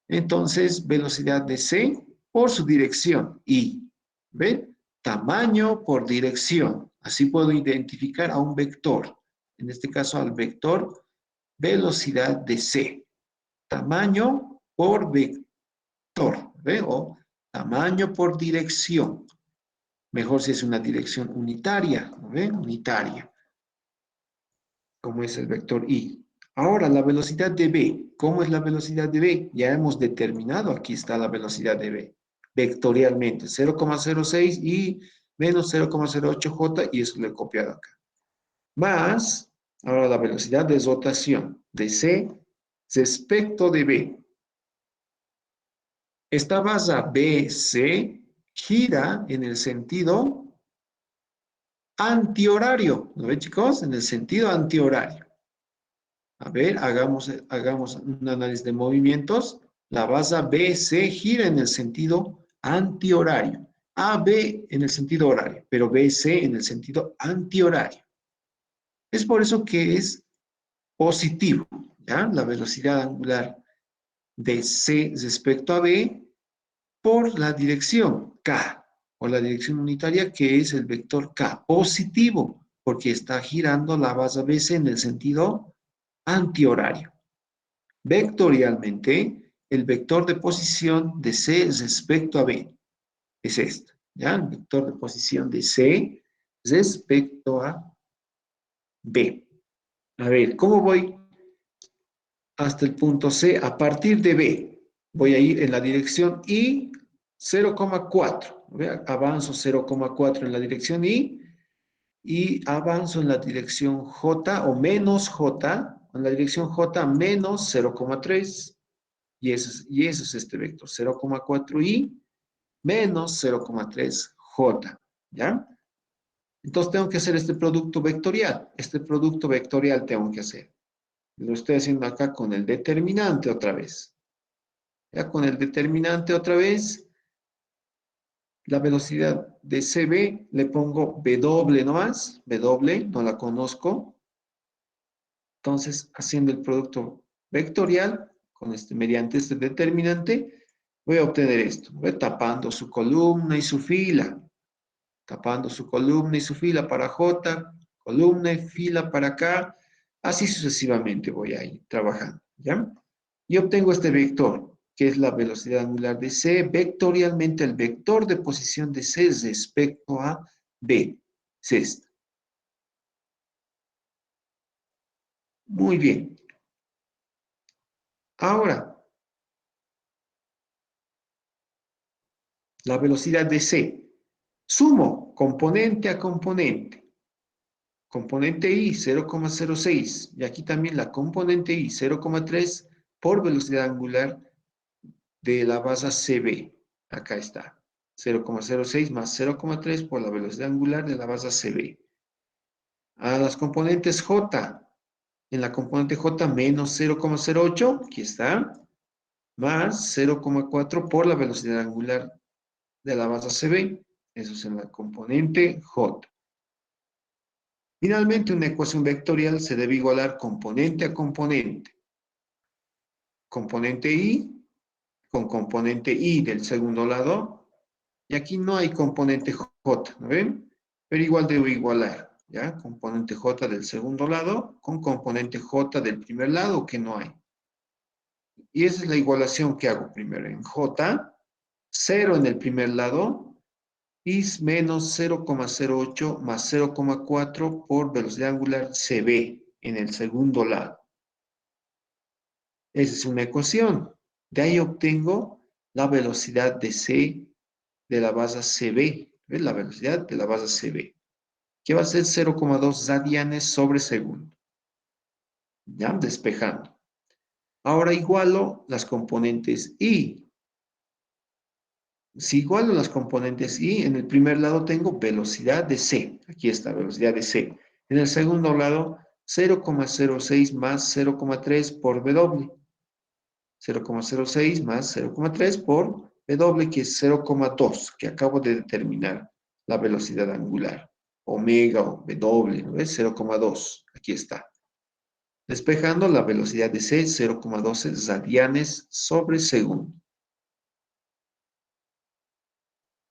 Entonces, velocidad de C por su dirección y, ¿ven? Tamaño por dirección. Así puedo identificar a un vector. En este caso, al vector velocidad de C. Tamaño por vector, ¿ve? O tamaño por dirección. Mejor si es una dirección unitaria, ¿ve? Unitaria, como es el vector I. Ahora, la velocidad de B. ¿Cómo es la velocidad de B? Ya hemos determinado, aquí está la velocidad de B, vectorialmente, 0,06 y menos 0,08J, y eso lo he copiado acá. Más, ahora la velocidad de rotación de C respecto de B. Esta base BC gira en el sentido antihorario, ¿no ven, chicos? En el sentido antihorario. A ver, hagamos un análisis de movimientos. La base BC gira en el sentido antihorario. AB en el sentido horario, pero BC en el sentido antihorario. Es por eso que es positivo, ¿ya? La velocidad angular de C respecto a B por la dirección K, o la dirección unitaria que es el vector K, positivo, porque está girando la base BC en el sentido antihorario. Vectorialmente, el vector de posición de C respecto a B es este, ¿ya? El vector de posición de C respecto a B. A ver, ¿cómo voy hasta el punto C? A partir de B, voy a ir en la dirección I 0,4. Avanzo 0,4 en la dirección I y avanzo en la dirección J o menos J, en la dirección J menos 0,3. Y eso es este vector, 0,4i menos 0,3j, ¿ya? Entonces tengo que hacer este producto vectorial. Este producto vectorial tengo que hacer. Lo estoy haciendo acá con el determinante otra vez. Ya con el determinante otra vez, la velocidad de CB le pongo W nomás, W, no la conozco. Entonces, haciendo el producto vectorial, mediante este determinante, voy a obtener esto. Voy tapando su columna y su fila. Tapando su columna y su fila para J, columna y fila para acá. Así sucesivamente voy a ir trabajando, ¿ya? Y obtengo este vector, que es la velocidad angular de C, vectorialmente el vector de posición de C respecto a B. Es este. Muy bien. Ahora, la velocidad de C. Sumo componente a componente. Componente I 0,06 y aquí también la componente I 0,3 por velocidad angular de la base CB. Acá está. 0,06 más 0,3 por la velocidad angular de la base CB. A las componentes J. En la componente J menos 0,08, aquí está, más 0,4 por la velocidad angular de la base CB. Eso es en la componente J. Finalmente, una ecuación vectorial se debe igualar componente a componente. Componente I con componente I del segundo lado. Y aquí no hay componente J, ¿no ven? Pero igual debo igualar, ¿ya? Componente J del segundo lado con componente J del primer lado, que no hay. Y esa es la igualación que hago primero. En J, 0 en el primer lado, y menos 0,08 más 0,4 por velocidad angular CB en el segundo lado. Esa es una ecuación. De ahí obtengo la velocidad de C de la base CB. ¿Ves? La velocidad de la base CB. Que va a ser 0,2 radianes sobre segundo. ¿Ya? Despejando. Ahora igualo las componentes I. Si igualo las componentes I, en el primer lado tengo velocidad de C. Aquí está, velocidad de C. En el segundo lado, 0,06 más 0,3 por W. 0,06 más 0,3 por W, que es 0,2, que acabo de determinar la velocidad angular. Omega o W, ¿no ves? 0,2, aquí está. Despejando la velocidad de C, 0,12 radianes sobre segundo.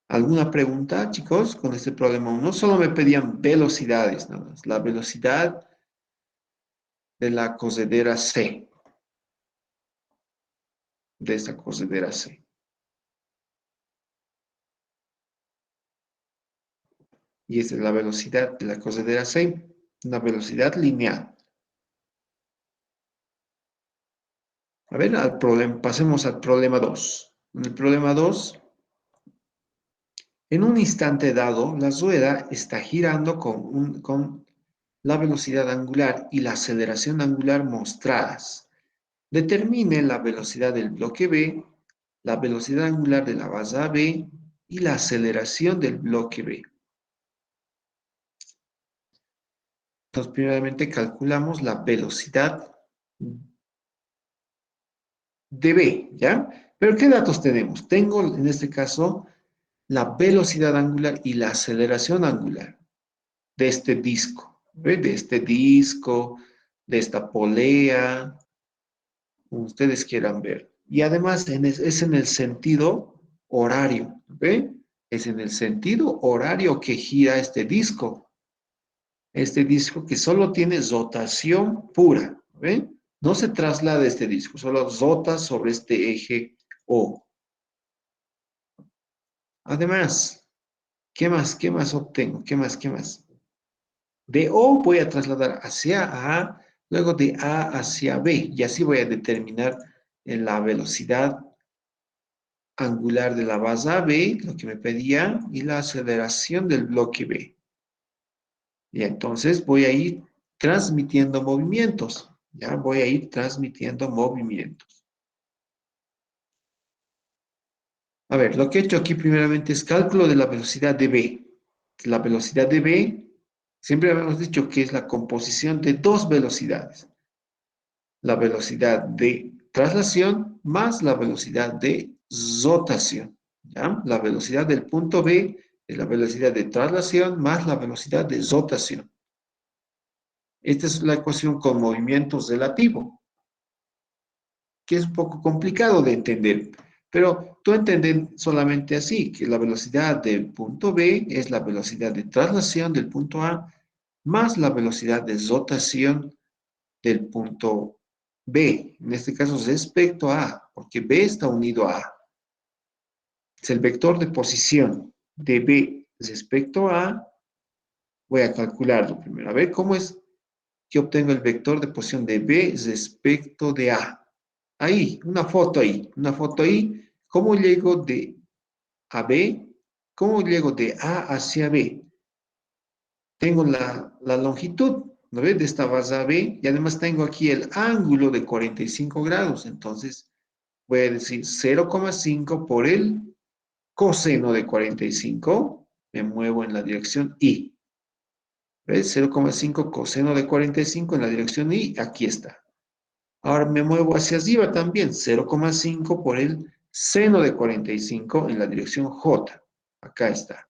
¿Alguna pregunta, chicos, con este problema? No solo me pedían velocidades, nada más. La velocidad de la cocedera C, de esta cocedera C. Y esta es la velocidad de la cocedera C, una velocidad lineal. A ver, pasemos al problema 2. En el problema 2, en un instante dado, la rueda está girando con la velocidad angular y la aceleración angular mostradas. Determine la velocidad del bloque B, la velocidad angular de la base AB y la aceleración del bloque B. Entonces, primeramente calculamos la velocidad de B, ¿ya? Pero ¿qué datos tenemos? Tengo, en este caso, la velocidad angular y la aceleración angular de este disco, ¿ve? De este disco, de esta polea, como ustedes quieran ver. Y además es en el sentido horario, ¿ve? Es en el sentido horario que gira este disco. Este disco que solo tiene rotación pura, ¿ve? No se traslada este disco, solo rota sobre este eje O. Además, ¿qué más? ¿Qué más obtengo? ¿Qué más? ¿Qué más? De O voy a trasladar hacia A, luego de A hacia B, y así voy a determinar la velocidad angular de la base AB, lo que me pedía, y la aceleración del bloque B. Y entonces voy a ir transmitiendo movimientos, ya voy a ir transmitiendo movimientos. A ver, lo que he hecho aquí primeramente es cálculo de la velocidad de B. La velocidad de B, siempre habíamos dicho que es la composición de dos velocidades. La velocidad de traslación más la velocidad de rotación. ¿Ya? La velocidad del punto B es la velocidad de traslación más la velocidad de rotación. Esta es la ecuación con movimientos relativos, que es un poco complicado de entender, pero tú entiendes solamente así, que la velocidad del punto B es la velocidad de traslación del punto A más la velocidad de rotación del punto B, en este caso respecto a A, porque B está unido a A. Es el vector de posición de B respecto a A. Voy a calcularlo primero. A ver cómo es que obtengo el vector de posición de B respecto de A. Ahí, una foto ahí, una foto ahí. ¿Cómo llego de a B? ¿Cómo llego de A hacia B? Tengo la longitud, ¿no ves? De esta base AB, y además tengo aquí el ángulo de 45 grados. Entonces, voy a decir 0,5 por el coseno de 45, me muevo en la dirección Y. ¿Ves? 0,5 coseno de 45 en la dirección Y, aquí está. Ahora me muevo hacia arriba también, 0,5 por el seno de 45 en la dirección J. Acá está.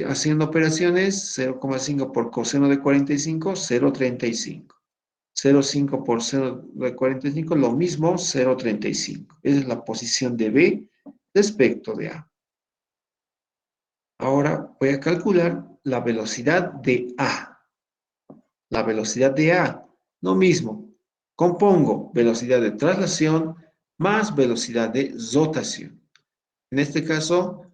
Haciendo operaciones, 0,5 por coseno de 45, 0,35. 0,5 por seno de 45, lo mismo, 0,35. Esa es la posición de B respecto de A. Ahora voy a calcular la velocidad de A. La velocidad de A, lo mismo. Compongo velocidad de traslación más velocidad de rotación. En este caso,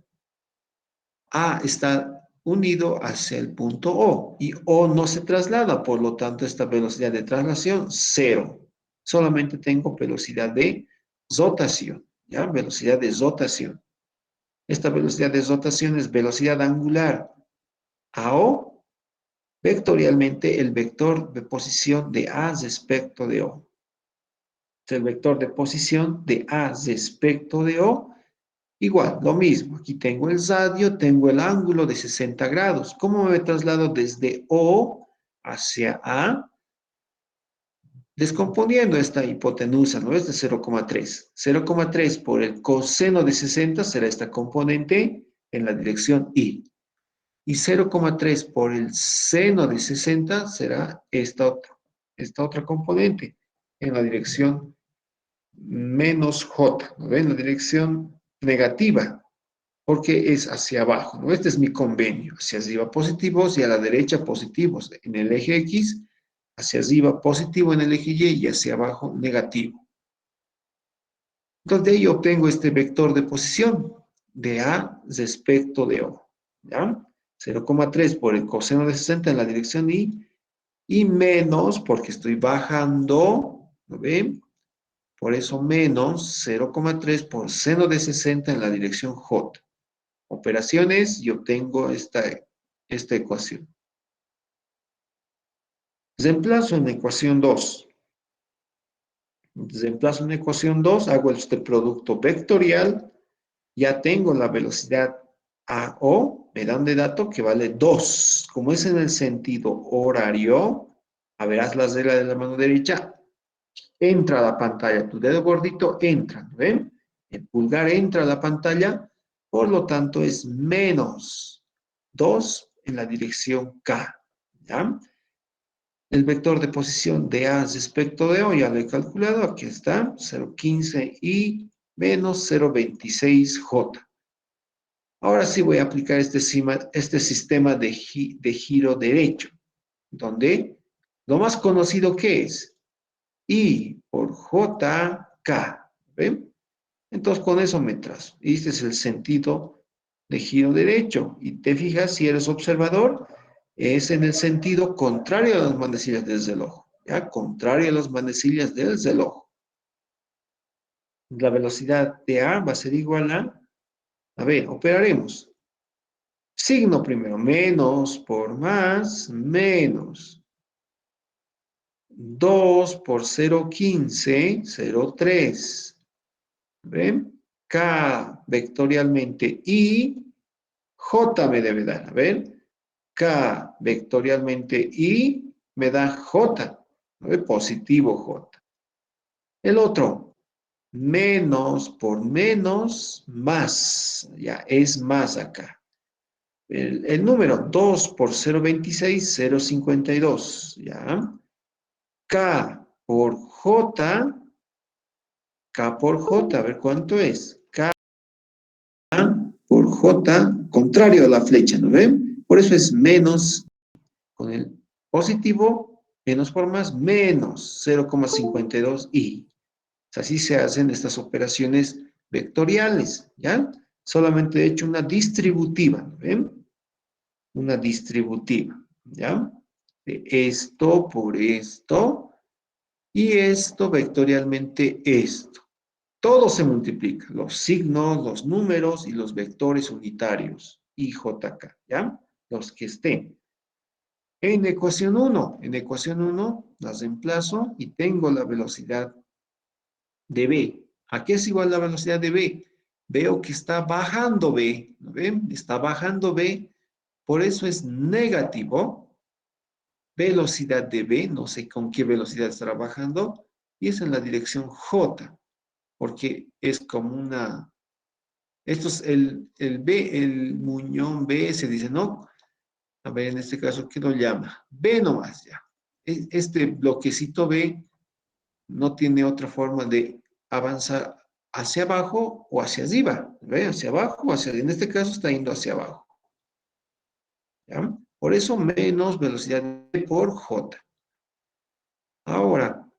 A está unido hacia el punto O y O no se traslada, por lo tanto, esta velocidad de traslación, cero. Solamente tengo velocidad de rotación, ¿ya? Velocidad de rotación. Esta velocidad de rotación es velocidad angular a O, vectorialmente el vector de posición de A respecto de O. El vector de posición de A respecto de O. Igual, lo mismo. Aquí tengo el radio, tengo el ángulo de 60 grados. ¿Cómo me traslado desde O hacia A? Descomponiendo esta hipotenusa, ¿no? Es de 0,3. 0,3 por el coseno de 60 será esta componente en la dirección Y. Y 0,3 por el seno de 60 será esta otra componente en la dirección menos J, ¿no ven? La dirección negativa, porque es hacia abajo, ¿no? Este es mi convenio, hacia arriba positivos y a la derecha positivos en el eje X, hacia arriba positivo en el eje Y y hacia abajo negativo. Entonces de ahí obtengo este vector de posición de A respecto de O, ¿ya? 0,3 por el coseno de 60 en la dirección y menos, porque estoy bajando, ¿lo ven? Por eso menos 0,3 por seno de 60 en la dirección J. Operaciones y obtengo esta ecuación. Reemplazo en la ecuación 2. Reemplazo en la ecuación 2, hago este producto vectorial, ya tengo la velocidad AO, me dan de dato que vale 2. Como es en el sentido horario, a ver, haz la regla de la mano derecha, entra a la pantalla, tu dedo gordito entra, ¿ven? El pulgar entra a la pantalla, por lo tanto es menos 2 en la dirección K, ¿ya? El vector de posición de A respecto de O ya lo he calculado, aquí está, 0,15 y menos 0,26J. Ahora sí voy a aplicar este sistema de giro derecho, donde lo más conocido que es I por JK, ¿ven? Entonces con eso me trazo. Y este es el sentido de giro derecho. Y te fijas, si eres observador, es en el sentido contrario a las manecillas del reloj. ¿Ya? Contrario a las manecillas del reloj. La velocidad de A va a ser igual a ver, operaremos. Signo primero, menos por más, menos. 2 por 0,15, 0,3. ¿Ven? K vectorialmente I, J me debe dar. A ver, K vectorialmente I me da J. ¿No ve? Positivo J. El otro, menos por menos, más. Ya, es más acá. El número 2 por 0,26, 0,52. ¿Ya? K por J, K por J, a ver cuánto es. K por J, contrario a la flecha, ¿no ven? Por eso es menos, con el positivo, menos por más, menos 0,52i. Así se hacen estas operaciones vectoriales, ¿ya? Solamente he hecho una distributiva, ¿no ven? Una distributiva, ¿ya? De esto por esto, y esto vectorialmente esto. Todo se multiplica, los signos, los números y los vectores unitarios, IJK, ¿ya? Los que estén. En ecuación 1 las reemplazo y tengo la velocidad de B. ¿A qué es igual la velocidad de B? veo que está bajando B, ¿no ven? Está bajando B, por eso es negativo. Velocidad de B, no sé con qué velocidad estará bajando, y es en la dirección J, porque es como una... Esto es el B, el muñón B, se dice, ¿no? A ver, en este caso, ¿qué lo llama? B nomás ya. Este bloquecito B no tiene otra forma de avanzar hacia abajo o hacia arriba. ¿Ve? Hacia abajo o hacia arriba. En este caso está yendo hacia abajo. ¿Ya? Por eso menos velocidad de por J. Ahora,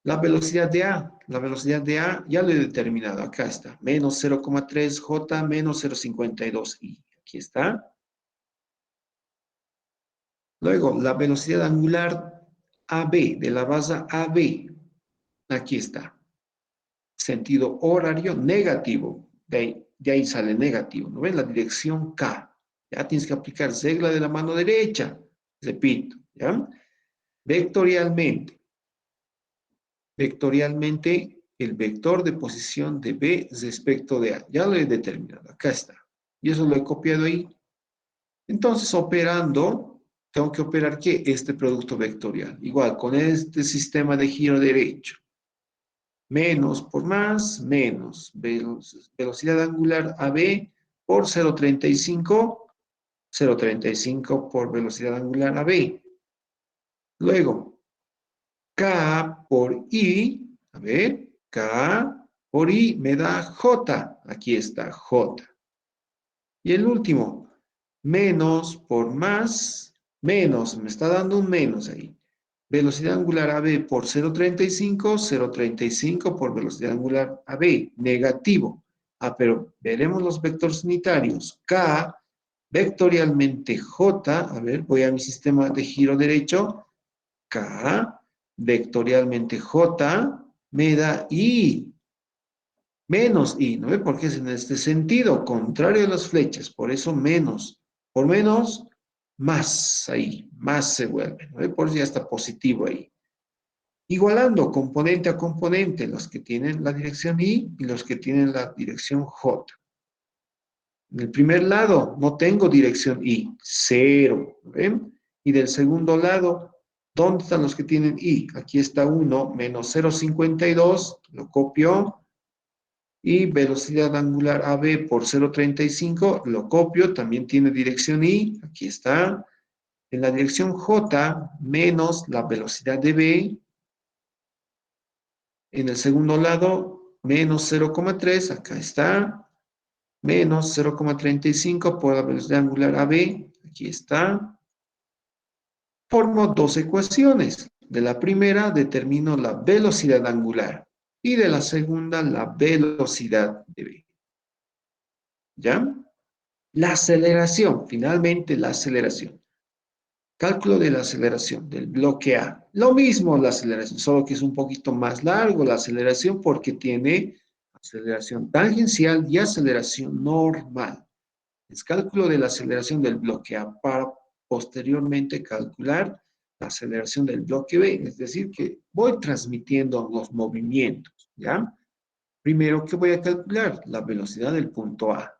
la velocidad de A. La velocidad de A ya lo he determinado. Acá está. Menos 0,3 J menos 0,52 I. Aquí está. Luego, la velocidad angular AB, de la base AB. Aquí está. Sentido horario negativo. De ahí sale negativo. ¿No ven? La dirección K. Ya tienes que aplicar regla de la mano derecha. Repito. ¿Ya? Vectorialmente. Vectorialmente, el vector de posición de B respecto de A. Ya lo he determinado. Acá está. Y eso lo he copiado ahí. Entonces, operando, tengo que operar ¿qué? Este producto vectorial. Igual, con este sistema de giro derecho. Menos por más, menos. Velocidad angular AB por 0,35. 0,35 por velocidad angular AB. Luego, K por I. A ver, K por I me da J. Aquí está, J. Y el último, menos por más, menos. Me está dando un menos ahí. Velocidad angular AB por 0,35, 0,35 por velocidad angular AB, negativo. Ah, pero veremos los vectores unitarios. K, vectorialmente J, a ver, voy a mi sistema de giro derecho. K, vectorialmente J, me da I, menos I, ¿no ve? Porque es en este sentido, contrario a las flechas, por eso menos. Por menos, más ahí, más se vuelve, ¿no ve? Por eso ya está positivo ahí. Igualando componente a componente, los que tienen la dirección I y los que tienen la dirección J. En el primer lado no tengo dirección I, 0, ¿ven? Y del segundo lado, ¿dónde están los que tienen I? Aquí está 1, menos 0,52, lo copio, y velocidad angular AB por 0,35, lo copio, también tiene dirección I, aquí está. En la dirección J, menos la velocidad de B. En el segundo lado, menos 0,3, acá está, menos 0,35 por la velocidad angular AB, aquí está. Formo dos ecuaciones. De la primera determino la velocidad angular y de la segunda la velocidad de B. ¿Ya? La aceleración, finalmente la aceleración. Cálculo de la aceleración del bloque A. Lo mismo la aceleración, solo que es un poquito más largo la aceleración porque tiene aceleración tangencial y aceleración normal. Es cálculo de la aceleración del bloque A para posteriormente calcular la aceleración del bloque B. Es decir, que voy transmitiendo los movimientos, ¿ya? Primero, ¿qué voy a calcular? La velocidad del punto A.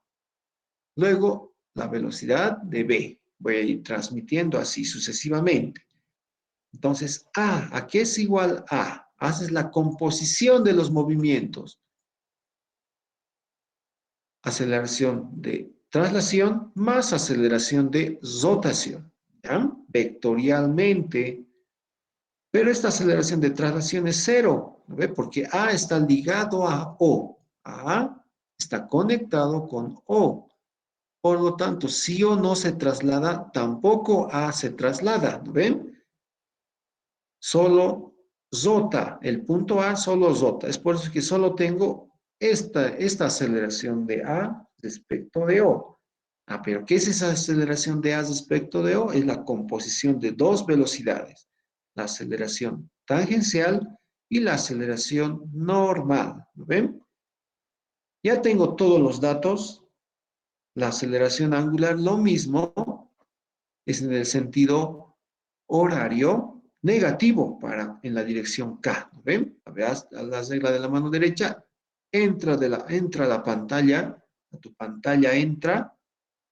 Luego, la velocidad de B. Voy a ir transmitiendo así sucesivamente. Entonces, ¿a qué es igual a? Haces la composición de los movimientos. Aceleración de traslación más aceleración de rotación, ¿ya? Vectorialmente. Pero esta aceleración de traslación es cero, ¿no ve? Porque A está ligado a O. A está conectado con O. Por lo tanto, si O no se traslada, tampoco A se traslada, ¿no ven? Solo rota, el punto A solo rota. Es por eso que solo tengo esta aceleración de A respecto de O. Ah, pero ¿qué es esa aceleración de A respecto de O? Es la composición de dos velocidades. La aceleración tangencial y la aceleración normal. ¿Lo ven? Ya tengo todos los datos. La aceleración angular, lo mismo, es en el sentido horario negativo en la dirección K. ¿No ven? A ver, a la regla de la mano derecha, entra a la pantalla, a tu pantalla entra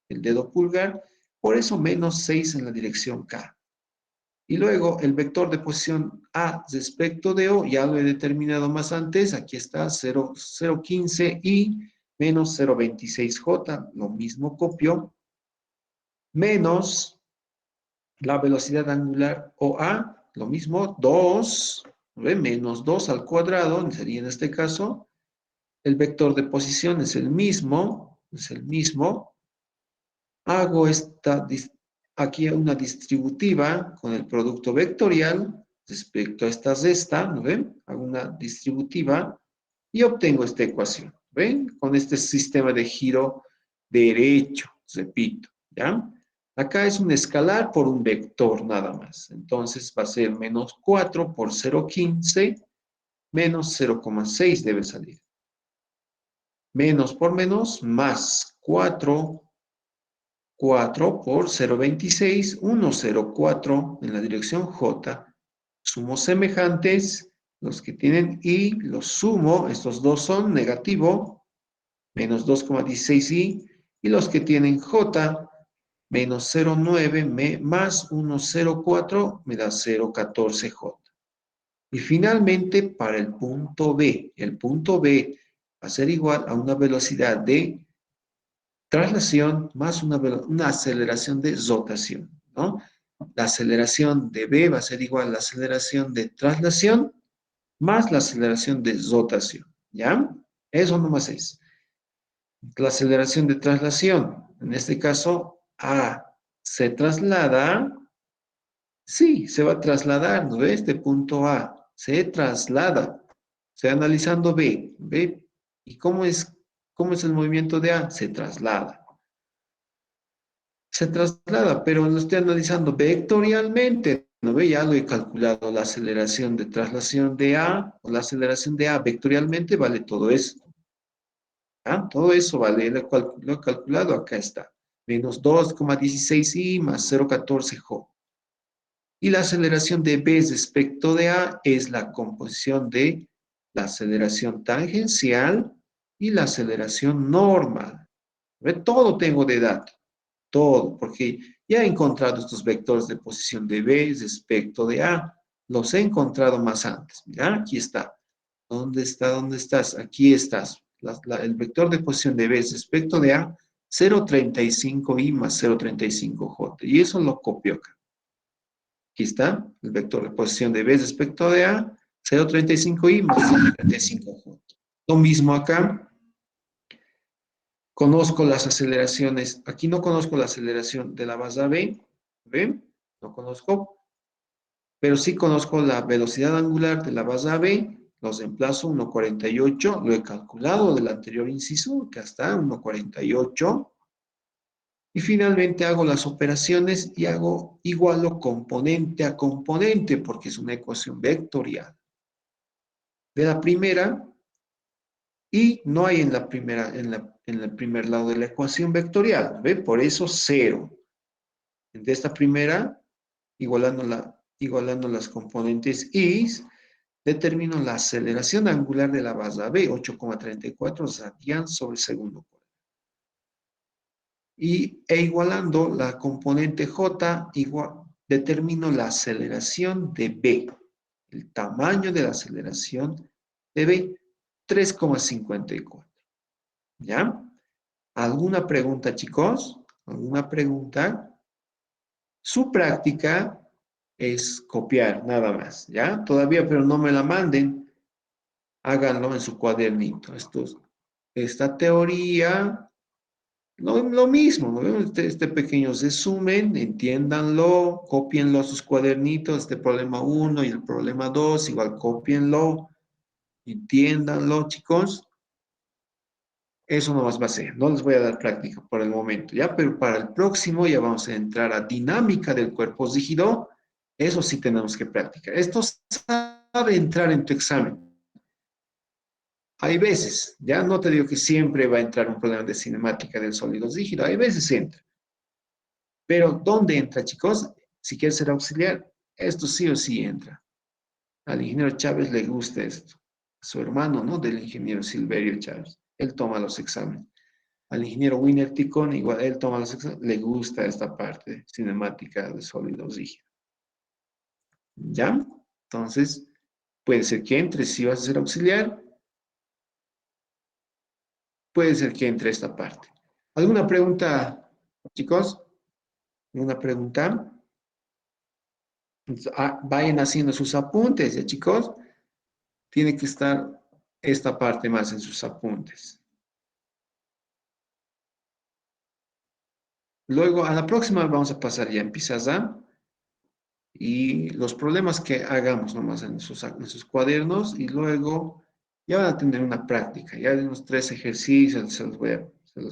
el dedo pulgar, por eso -6 en la dirección K. Y luego el vector de posición A respecto de O, ya lo he determinado más antes, aquí está 0,15 y menos 0,26J, lo mismo copio, menos la velocidad angular OA, lo mismo, 2, ¿ve? Menos 2 al cuadrado, sería en este caso, el vector de posición es el mismo, hago aquí una distributiva con el producto vectorial respecto a esta resta, ¿no ven? Hago una distributiva y obtengo esta ecuación, ¿ven? Con este sistema de giro derecho, repito, ¿ya? Acá es un escalar por un vector nada más. Entonces va a ser menos 4 por 0,15, menos 0,6 debe salir. Menos por menos, más 4 por 0,26, 1,04 en la dirección J. Sumo semejantes, los que tienen I, los sumo, estos dos son negativo, menos 2,16I, y los que tienen J, menos 0,9 más 1,04 me da 0,14J. Y finalmente, para el punto B va a ser igual a una velocidad de traslación más una aceleración de rotación, ¿no? La aceleración de B va a ser igual a la aceleración de traslación más la aceleración de rotación, ¿ya? Eso nomás es. La aceleración de traslación, en este caso, A se traslada, sí, se va a trasladar, ¿no ves? Este punto A se traslada. Se analizando B, ¿ve? ¿Y cómo es el movimiento de A? Se traslada. Se traslada, pero lo estoy analizando vectorialmente, ¿no ve? Ya lo he calculado, la aceleración de traslación de A, o la aceleración de A vectorialmente vale todo eso. ¿Ah? Todo eso vale, lo he calculado, acá está. Menos 2,16i más 0,14J. Y la aceleración de B respecto de A es la composición de la aceleración tangencial y la aceleración normal. ¿Ve? Todo tengo de dato. Todo, porque ya he encontrado estos vectores de posición de B respecto de A. Los he encontrado más antes. Mira, aquí está. ¿Dónde está? ¿Dónde estás? Aquí estás. El vector de posición de B respecto de A, 0,35i más 0,35J. Y eso lo copio acá. Aquí está el vector de posición de B respecto de A, 0,35i más 0,35J. Lo mismo acá. Conozco las aceleraciones. Aquí no conozco la aceleración de la base B. ¿Ven? No conozco. Pero sí conozco la velocidad angular de la base B. Los reemplazo 1,48. Lo he calculado del anterior inciso, que está 1,48. Y finalmente hago las operaciones y igualo componente a componente, porque es una ecuación vectorial. De la primera, y no hay en la primera, en el primer lado de la ecuación vectorial, ¿ve? Por eso 0. De esta primera, igualando las componentes y, determino la aceleración angular de la base B, 8,34 radian sobre segundo. E igualando la componente J, determino la aceleración de B, el tamaño de la aceleración de B, 3,54. ¿Ya? ¿Alguna pregunta, chicos? ¿Alguna pregunta? Su práctica es copiar, nada más, ¿ya? Todavía, pero no me la manden. Háganlo en su cuadernito. Esta teoría, lo mismo, ¿no? Este pequeño resumen, entiéndanlo, cópienlo a sus cuadernitos, este problema 1 y el problema 2, igual cópienlo, entiéndanlo, chicos. Eso no más va a ser, no les voy a dar práctica por el momento, ¿ya? Pero para el próximo ya vamos a entrar a dinámica del cuerpo rígido. Eso sí tenemos que practicar. Esto sabe entrar en tu examen. Hay veces, ya no te digo que siempre va a entrar un problema de cinemática del sólido rígido, hay veces entra. Pero ¿dónde entra, chicos? Si quieres ser auxiliar, esto sí o sí entra. Al ingeniero Chávez le gusta esto. su hermano, ¿no? Del ingeniero Silverio Chávez. Él toma los exámenes. Al ingeniero Winer Ticón, igual él toma los exámenes, le gusta esta parte cinemática de sólidos rígidos. ¿Ya? Entonces, puede ser que entre, si vas a ser auxiliar, puede ser que entre esta parte. ¿Alguna pregunta, chicos? ¿Alguna pregunta? Vayan haciendo sus apuntes, ¿ya, chicos? Tiene que estar esta parte más en sus apuntes. Luego, a la próxima vamos a pasar ya en Pizarra y los problemas que hagamos nomás en sus cuadernos y luego ya van a tener una práctica. Ya de unos 3 ejercicios se los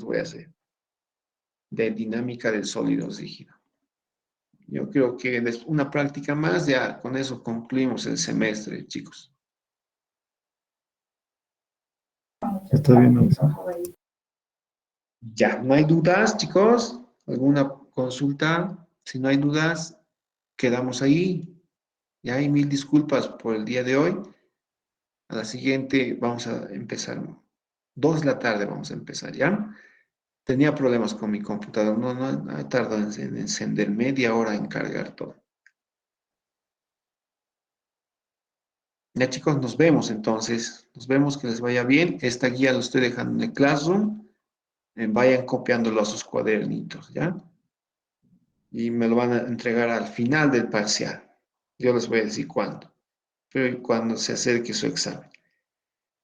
voy a hacer de dinámica del sólido rígido. Yo creo que una práctica más, ya con eso concluimos el semestre, chicos. Está bien, Nelson. Ya, ¿no hay dudas, chicos? ¿Alguna consulta? Si no hay dudas, quedamos ahí. Ya hay mil disculpas por el día de hoy. A la siguiente vamos a empezar. 2 de la tarde vamos a empezar, ¿ya? Tenía problemas con mi computador. No tardó en encender, media hora en cargar todo. Ya, chicos, nos vemos entonces. Nos vemos, que les vaya bien. Esta guía lo estoy dejando en el Classroom. Vayan copiándolo a sus cuadernitos, ¿ya? Y me lo van a entregar al final del parcial. Yo les voy a decir cuándo, pero cuando se acerque su examen.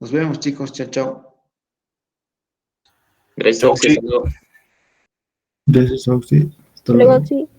Nos vemos, chicos. Chao, chao. Gracias, Chao. Oxy. Gracias, Oxy. Hasta Luego luego. sí.